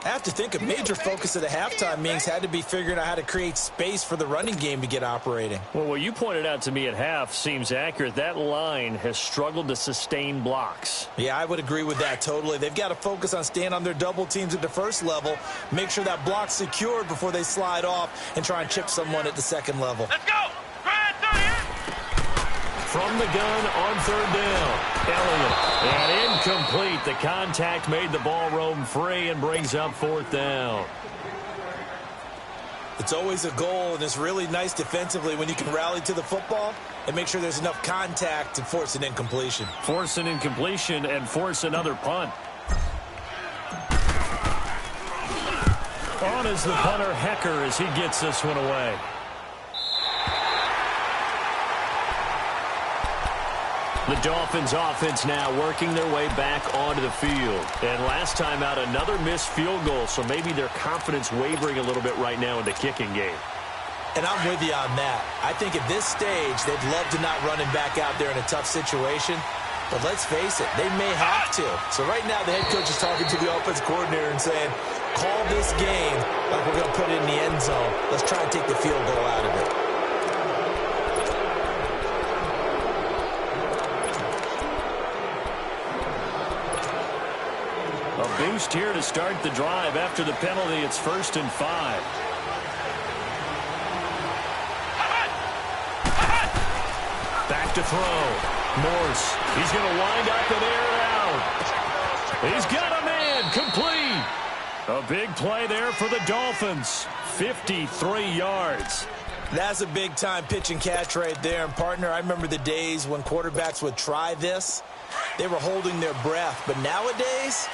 Speaker 2: I have to think a major focus of the halftime meetings had to be figuring out how to create space for the running game to get operating.
Speaker 1: Well, what you pointed out to me at half seems accurate. That line has struggled to sustain blocks.
Speaker 2: Yeah, I would agree with that totally. They've got to focus on staying on their double teams at the 1st level, make sure that block's secured before they slide off and try and chip someone at the 2nd level.
Speaker 3: Let's go! Grand 38!
Speaker 1: From the gun on 3rd down, Elliott. And incomplete. The contact made the ball roam free and brings up 4th down.
Speaker 2: It's always a goal, and it's really nice defensively when you can rally to the football and make sure there's enough contact to force an incompletion.
Speaker 1: Force an incompletion and force another punt. On is the punter, Hecker, as he gets this one away. The Dolphins offense now working their way back onto the field. And last time out, another missed field goal, so maybe their confidence wavering a little bit right now in the kicking game.
Speaker 2: And I'm with you on that. I think at this stage, they'd love to not run him back out there in a tough situation. But let's face it, they may have to. So right now, the head coach is talking to the offense coordinator and saying, call this game like we're going to put it in the end zone. Let's try and take the field goal out of it.
Speaker 1: A boost here to start the drive. After the penalty, it's 1st and 5. to throw. Morse, he's going to wind up and air it out. He's got a man, complete. A big play there for the Dolphins. 53 yards.
Speaker 2: That's a big-time pitch and catch right there. And, partner, I remember the days when quarterbacks would try this. They were holding their breath. But nowadays,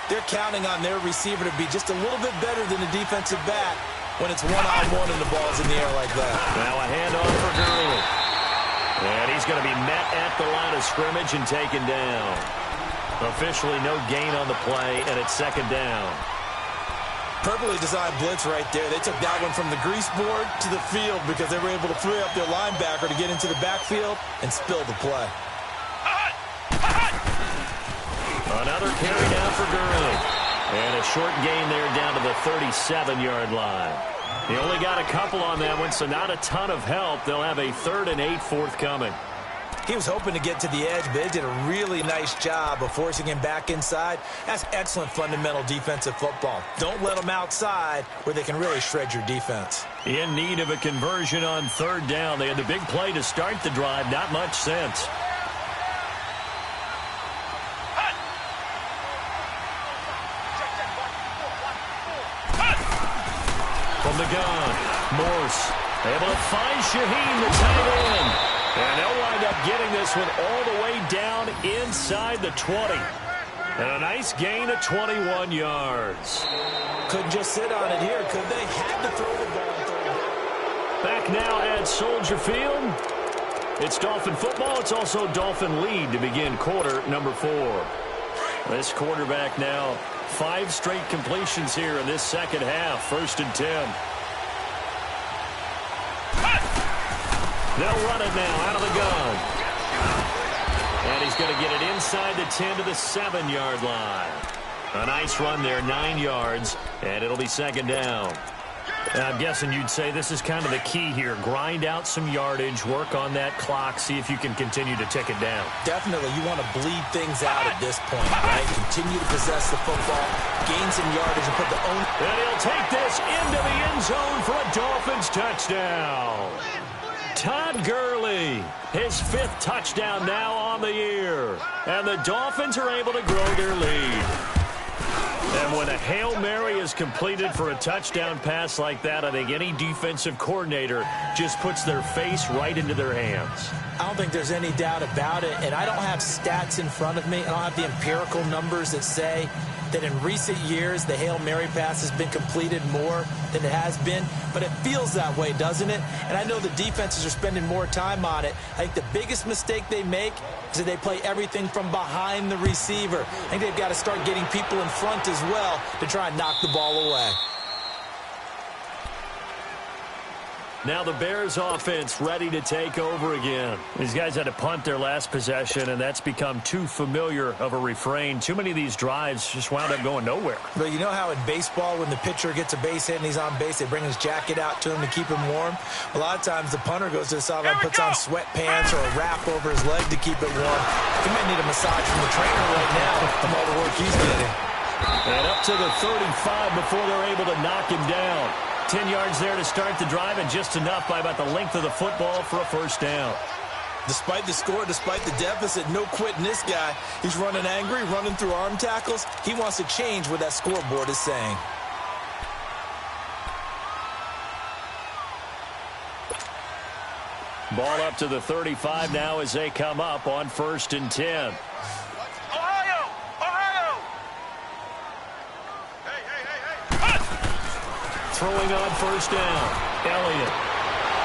Speaker 2: they're counting on their receiver to be just a little bit better than the defensive back when it's one-on-one and the ball's in the air like that.
Speaker 1: Now a handoff for Gurley. And he's going to be met at the line of scrimmage and taken down. Officially no gain on the play, and it's second down.
Speaker 2: Perfectly designed blitz right there. They took that one from the grease board to the field because they were able to free up their linebacker to get into the backfield and spill the play.
Speaker 1: Another carry down for Gurley. And a short gain there down to the 37-yard line. He only got a couple on that one, so not a ton of help. They'll have a 3rd and 8 forthcoming.
Speaker 2: He was hoping to get to the edge, but they did a really nice job of forcing him back inside. That's excellent fundamental defensive football. Don't let them outside where they can really shred your defense.
Speaker 1: In need of a conversion on 3rd down. They had the big play to start the drive. Not much sense. From the gun, Morse able to find Shaheen, the tight end. And they'll wind up getting this one all the way down inside the 20. And a nice gain of 21 yards.
Speaker 2: Couldn't just sit on it here, could they? Had to throw the ball on 3rd down.
Speaker 1: Back now at Soldier Field. It's Dolphin football. It's also Dolphin lead to begin quarter number 4. This quarterback now 5 straight completions here in this second half. 1st and 10. They'll run it now out of the gun. And he's going to get it inside the 10 to the 7-yard line. A nice run there, 9 yards, and it'll be second down. I'm guessing you'd say this is kind of the key here. Grind out some yardage, work on that clock, see if you can continue to tick it down.
Speaker 2: Definitely. You want to bleed things out at this point, right? Continue to possess the football, gain some yardage, and put the own.
Speaker 1: And he'll take this into the end zone for a Dolphins touchdown. Todd Gurley, his 5th touchdown now on the year. And the Dolphins are able to grow their lead. And when a Hail Mary is completed for a touchdown pass like that, I think any defensive coordinator just puts their face right into their hands.
Speaker 2: I don't think there's any doubt about it, and I don't have stats in front of me. I don't have the empirical numbers that say that in recent years the Hail Mary pass has been completed more than it has been, but it feels that way, doesn't it? And I know the defenses are spending more time on it. I think the biggest mistake they make is that they play everything from behind the receiver. I think they've got to start getting people in front as well to try and knock the ball away.
Speaker 1: Now the Bears offense ready to take over again. These guys had to punt their last possession, and that's become too familiar of a refrain. Too many of these drives just wound up going nowhere.
Speaker 2: But you know how in baseball when the pitcher gets a base hit and he's on base, they bring his jacket out to him to keep him warm? A lot of times the punter goes to the sideline and puts on sweatpants or a wrap over his leg to keep it warm. He might need a massage from the trainer right now from all the work he's getting.
Speaker 1: And up to the 35 before they're able to knock him down. 10 yards there to start the drive, and just enough by about the length of the football for a 1st down.
Speaker 2: Despite the score, despite the deficit, no quitting this guy. He's running angry, running through arm tackles. He wants to change what that scoreboard is saying.
Speaker 1: Ball up to the 35 now as they come up on 1st and 10. Throwing on 1st down, Elliott.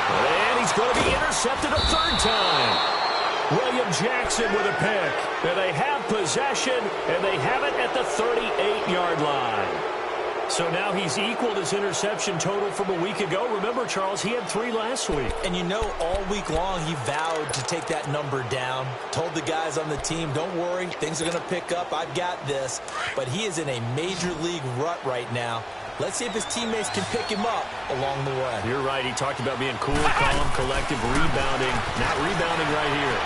Speaker 1: And he's going to be intercepted a 3rd time. William Jackson with a pick. And they have possession, and they have it at the 38-yard line. So now he's equaled his interception total from a week ago. Remember, Charles, he had 3 last week.
Speaker 2: And you know, all week long he vowed to take that number down. Told the guys on the team, don't worry, things are going to pick up. I've got this. But he is in a major league rut right now. Let's see if his teammates can pick him up along the way.
Speaker 1: You're right. He talked about being cool, calm, collective, rebounding. Not rebounding right here.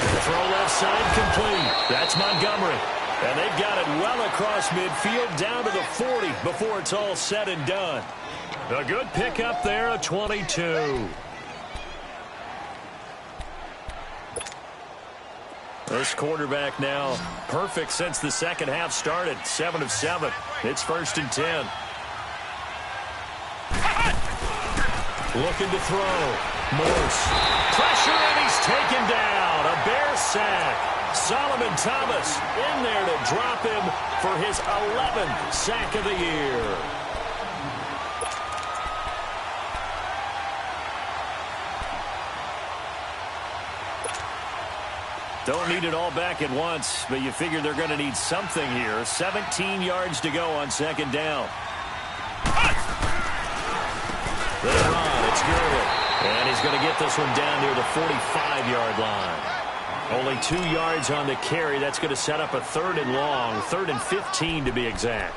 Speaker 1: The throw left side complete. That's Montgomery. And they've got it well across midfield down to the 40 before it's all said and done. A good pickup there, a 22. This quarterback now perfect since the second half started. 7 of 7. It's 1st and 10. Looking to throw. Morse. Pressure, and he's taken down. A Bear sack. Solomon Thomas in there to drop him for his 11th sack of the year. Don't need it all back at once, but you figure they're going to need something here. 17 yards to go on 2nd down. The run, it's good. And he's going to get this one down near the 45-yard line. Only 2 yards on the carry. That's going to set up a 3rd and long, 3rd and 15 to be exact.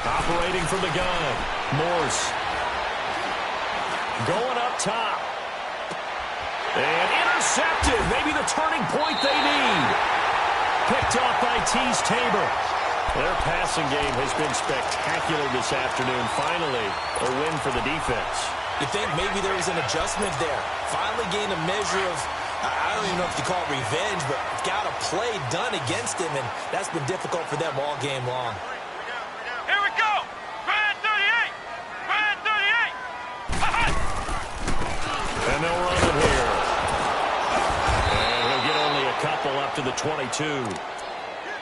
Speaker 1: Operating from the gun, Morse. Going up top. And intercepted. Maybe the turning point they need. Picked off by Tease Tabor. Their passing game has been spectacular this afternoon. Finally, a win for the defense.
Speaker 2: You think maybe there was an adjustment there. Finally gained a measure of, I don't even know if you call it revenge, but got a play done against him, and that's been difficult for them all game long.
Speaker 1: And they'll run it here. And he'll get only a couple up to the 22.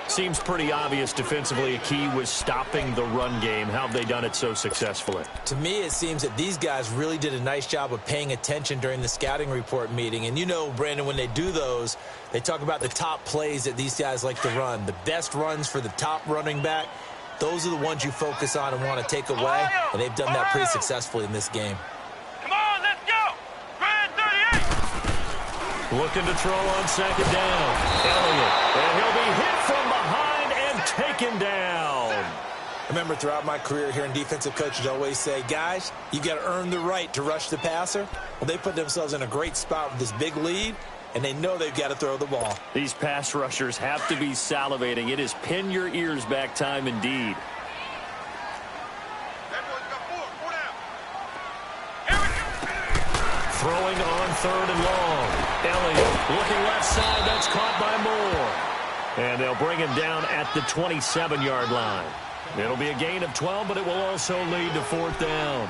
Speaker 1: Seems pretty obvious defensively a key was stopping the run game. How have they done it so successfully?
Speaker 2: To me, it seems that these guys really did a nice job of paying attention during the scouting report meeting. And you know, Brandon, when they do those, they talk about the top plays that these guys like to run. The best runs for the top running back, those are the ones you focus on and want to take away. And they've done that pretty successfully in this game.
Speaker 1: Looking to throw on 2nd down. Elliott. And he'll be hit from behind and taken down.
Speaker 2: I remember throughout my career hearing defensive coaches always say, guys, you got to earn the right to rush the passer. Well, they put themselves in a great spot with this big lead, and they know they've got to throw the ball.
Speaker 1: These pass rushers have to be salivating. It is pin your ears back time indeed. Throwing on 3rd and long. Elliott looking left side. That's caught by Moore. And they'll bring him down at the 27-yard line. It'll be a gain of 12, but it will also lead to 4th down.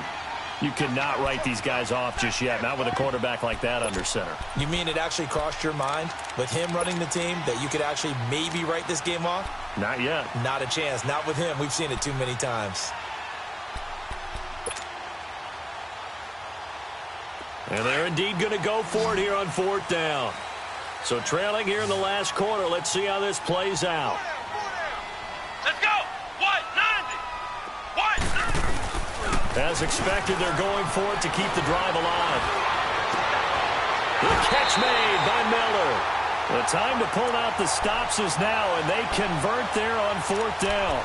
Speaker 1: You cannot write these guys off just yet, not with a quarterback like that under center.
Speaker 2: You mean it actually crossed your mind with him running the team that you could actually maybe write this game off?
Speaker 1: Not yet.
Speaker 2: Not a chance. Not with him. We've seen it too many times.
Speaker 1: And they're indeed going to go for it here on 4th down. So trailing here in the last quarter. Let's see how this plays out.
Speaker 3: Let's go. What? 90.
Speaker 1: As expected, they're going for it to keep the drive alive. The catch made by Miller. The time to pull out the stops is now, and they convert there on 4th down.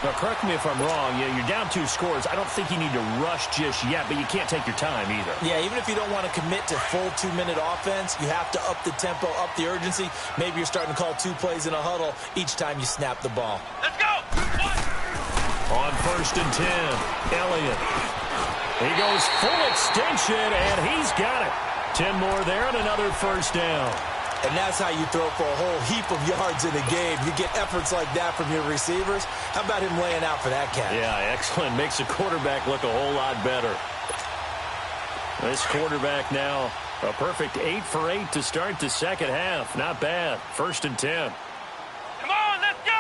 Speaker 1: Now, correct me if I'm wrong. You're down 2 scores. I don't think you need to rush just yet, but you can't take your time either.
Speaker 2: Yeah, even if you don't want to commit to full 2-minute offense, you have to up the tempo, up the urgency. Maybe you're starting to call 2 plays in a huddle each time you snap the ball.
Speaker 3: Let's go.
Speaker 1: On 1st and 10, Elliott. He goes full extension, and he's got it. 10 more there and another 1st down.
Speaker 2: And that's how you throw for a whole heap of yards in a game. You get efforts like that from your receivers. How about him laying out for that catch?
Speaker 1: Yeah, excellent. Makes the quarterback look a whole lot better. This quarterback now a perfect 8 for 8 to start the second half. Not bad. 1st and 10.
Speaker 3: Come on, let's go.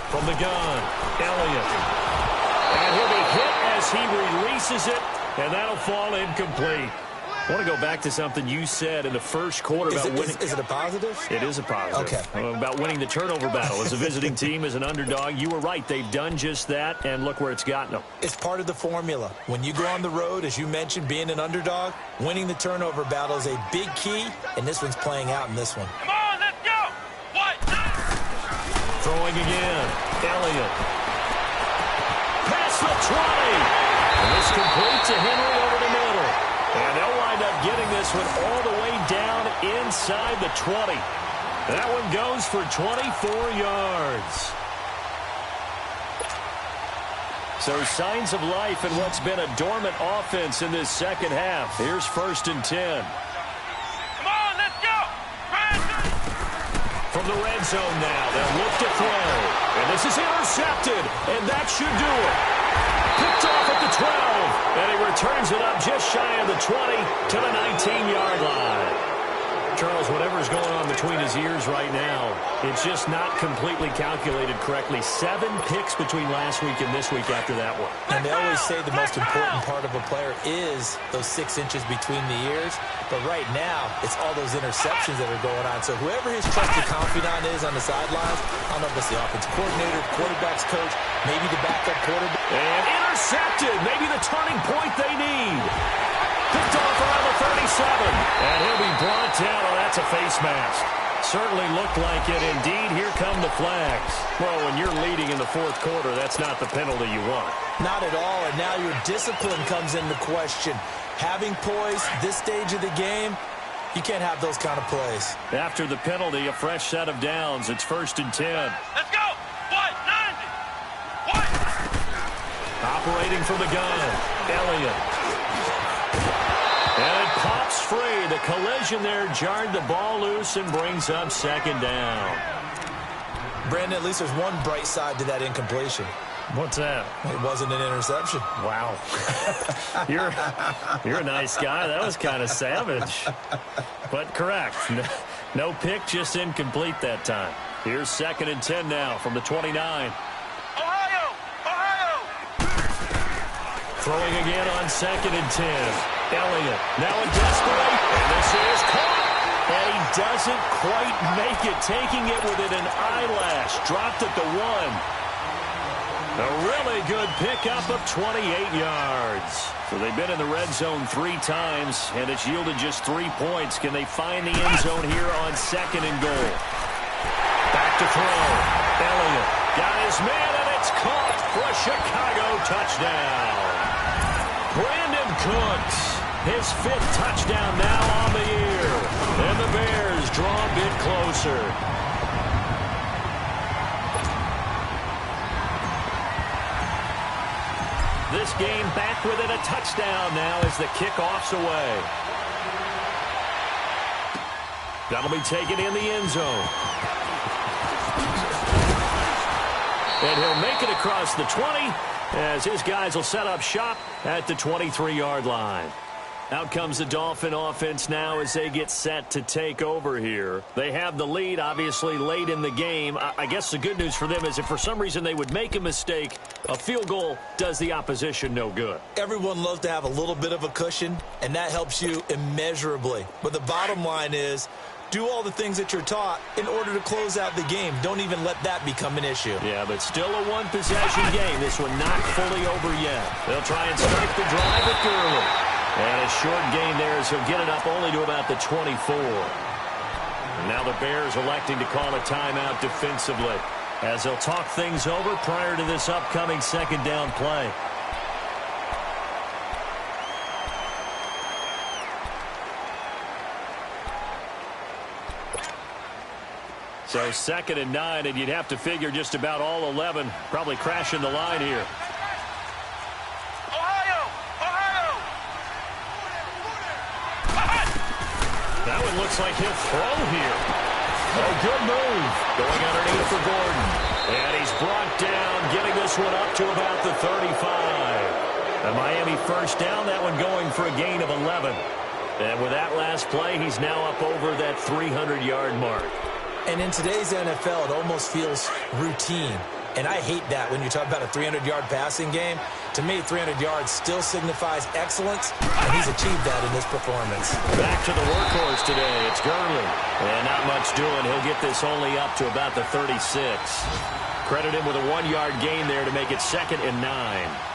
Speaker 1: From the gun, Elliott. And he'll be hit as he releases it, and that'll fall incomplete. I want to go back to something you said in the first quarter about winning.
Speaker 2: Is it a positive?
Speaker 1: It is a positive.
Speaker 2: Okay.
Speaker 1: About winning the turnover battle. As a visiting team, as an underdog, you were right. They've done just that, and look where it's gotten them.
Speaker 2: It's part of the formula. When you go on the road, as you mentioned, being an underdog, winning the turnover battle is a big key, and this one's playing out in this one.
Speaker 3: Come on, let's go. What?
Speaker 1: Throwing again. Elliott. Past the 20. And this complete to Henry over the middle. And they'll wind up getting this one all the way down inside the 20. That one goes for 24 yards. So signs of life in what's been a dormant offense in this second half. Here's 1st and 10.
Speaker 3: Come on, let's go.
Speaker 1: From the red zone now, they'll look to throw. And this is intercepted, and that should do it. Picked off at the 12, and he returns it up just shy of the 20 to the 19-yard line. Charles, whatever's going on between his ears right now, it's just not completely calculated correctly. 7 picks between last week and this week after that one.
Speaker 2: And they always say the most important part of a player is those 6 inches between the ears. But right now, it's all those interceptions that are going on. So whoever his trusted confidant is on the sidelines, I don't know if it's the offensive coordinator, quarterback's coach, maybe the backup quarterback.
Speaker 1: And intercepted. Maybe the turning point they need. Picked off around the 37. And he'll be brought down. Oh, that's a face mask. Certainly looked like it. Indeed, here come the flags. Well, when you're leading in the 4th quarter, that's not the penalty you want.
Speaker 2: Not at all, and now your discipline comes into question. Having poise this stage of the game, you can't have those kind of plays.
Speaker 1: After the penalty, a fresh set of downs. It's 1st and 10.
Speaker 3: Let's go. 190.
Speaker 1: Operating from the gun, Elliott. And it pops free. The collision there jarred the ball loose and brings up 2nd down.
Speaker 2: Brandon, at least there's one bright side to that incompletion.
Speaker 1: What's that?
Speaker 2: It wasn't an interception.
Speaker 1: Wow. You're a nice guy. That was kind of savage. But correct. No pick, just incomplete that time. Here's 2nd and 10 now from the 29.
Speaker 3: Ohio.
Speaker 1: Throwing again on 2nd and 10. Elliott now in desperate. And this is caught. And he doesn't quite make it. Taking it within an eyelash. Dropped at the 1. A really good pickup of 28 yards. So they've been in the red zone 3 times, and it's yielded just 3 points. Can they find the end zone here on 2nd and goal? Back to throw. Elliott got his man, and it's caught for a Chicago touchdown. Brandon Cooks, his 5th touchdown now on the year. And the Bears draw a bit closer. This game back within a touchdown now as the kickoff's away. That'll be taken in the end zone. And he'll make it across the 20 as his guys will set up shop at the 23-yard line. Out comes the Dolphin offense now as they get set to take over here. They have the lead, obviously, late in the game. I guess the good news for them is if for some reason they would make a mistake, a field goal does the opposition no good.
Speaker 2: Everyone loves to have a little bit of a cushion, and that helps you immeasurably. But the bottom line is, do all the things that you're taught in order to close out the game. Don't even let that become an issue.
Speaker 1: Yeah, but still a one-possession game. This one not fully over yet. They'll try and start the drive with Gurley. And a short gain there as he'll get it up only to about the 24. And now the Bears electing to call a timeout defensively as they'll talk things over prior to this upcoming 2nd down play. So 2nd and 9, and you'd have to figure just about all 11 probably crashing the line here. That one looks like he'll throw here. Oh, good move. Going underneath for Gordon. And he's brought down, getting this one up to about the 35. A Miami 1st down, that one going for a gain of 11. And with that last play, he's now up over that 300-yard mark.
Speaker 2: And in today's NFL, it almost feels routine. And I hate that when you talk about a 300-yard passing game. To me, 300 yards still signifies excellence, and he's achieved that in this performance.
Speaker 1: Back to the workhorse today. It's Gurley. And not much doing. He'll get this only up to about the 36. Credit him with a 1-yard gain there to make it 2nd and 9.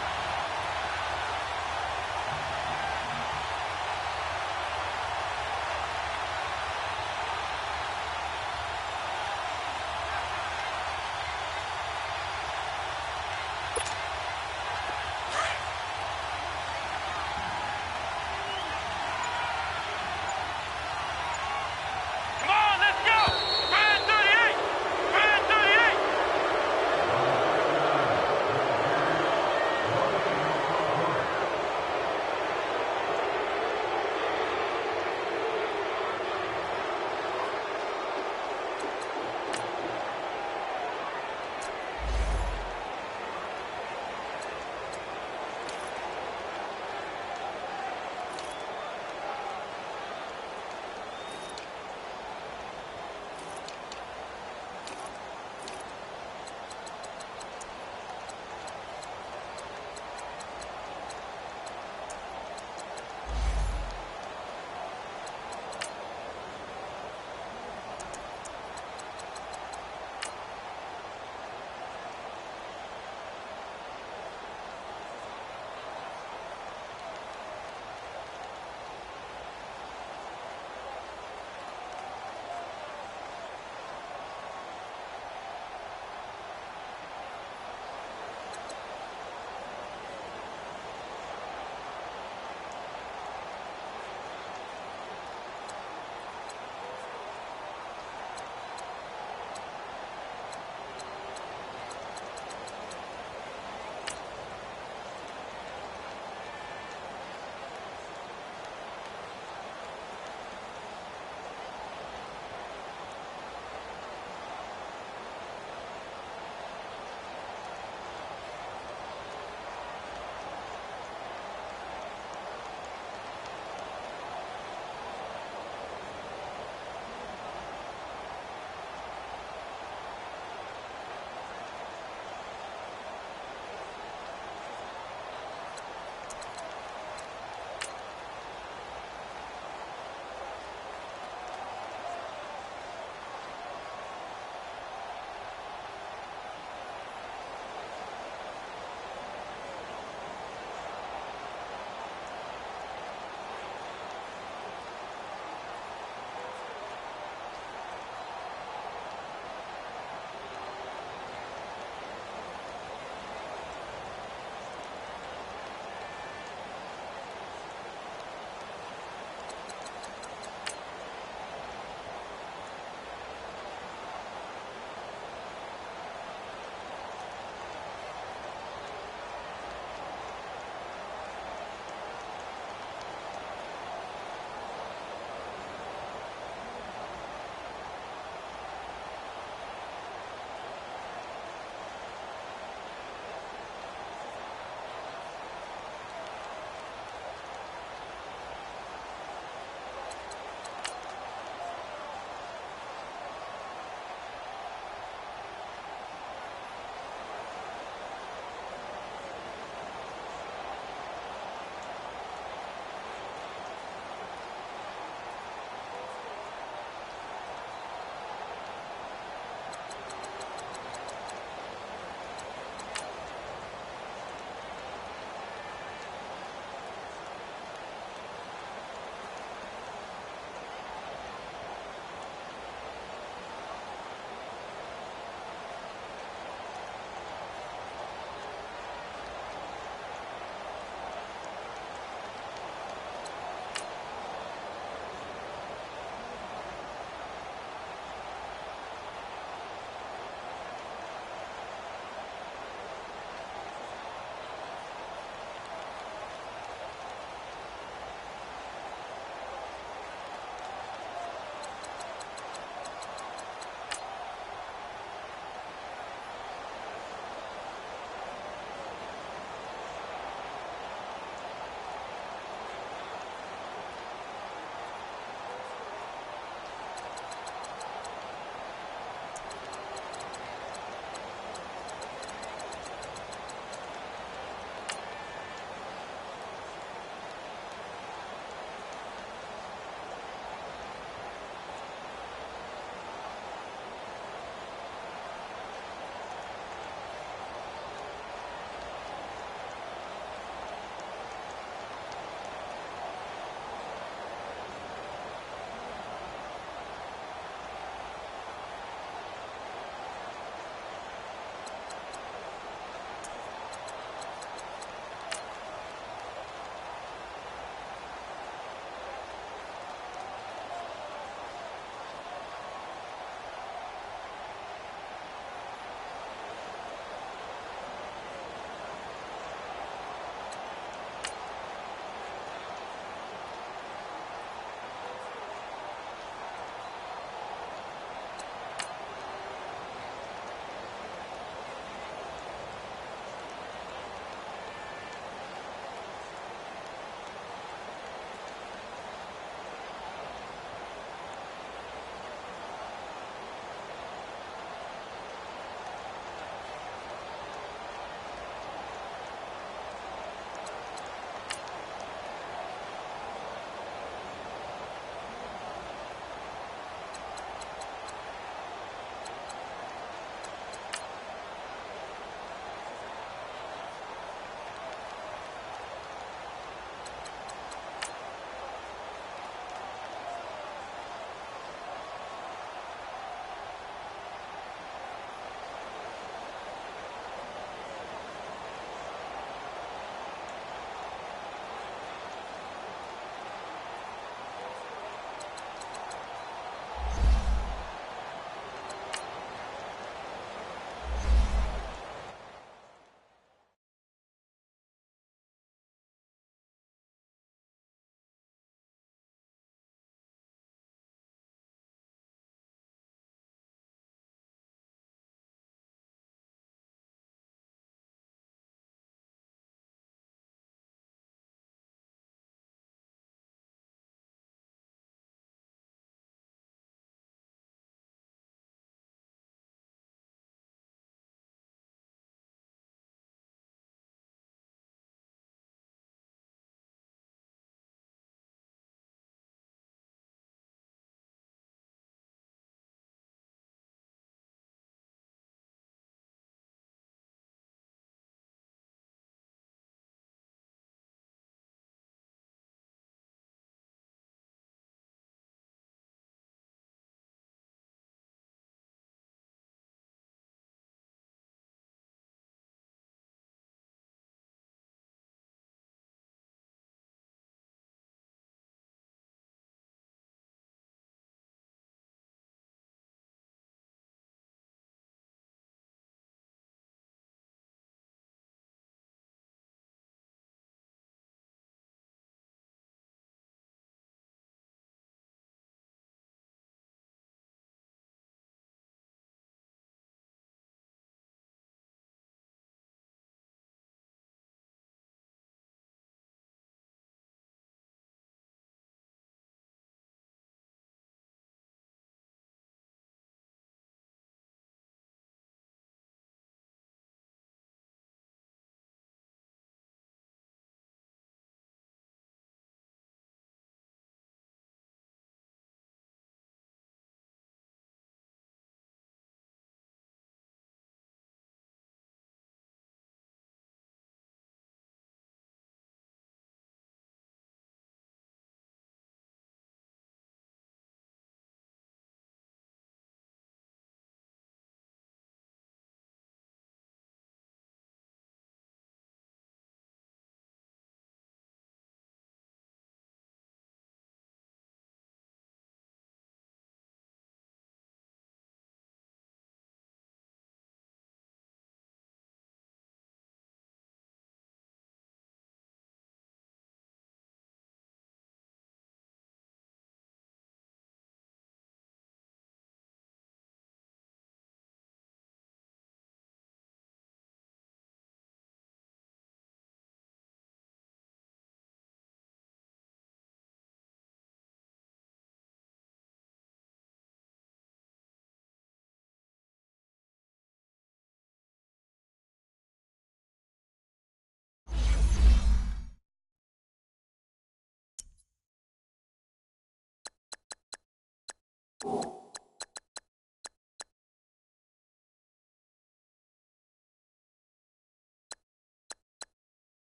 Speaker 4: you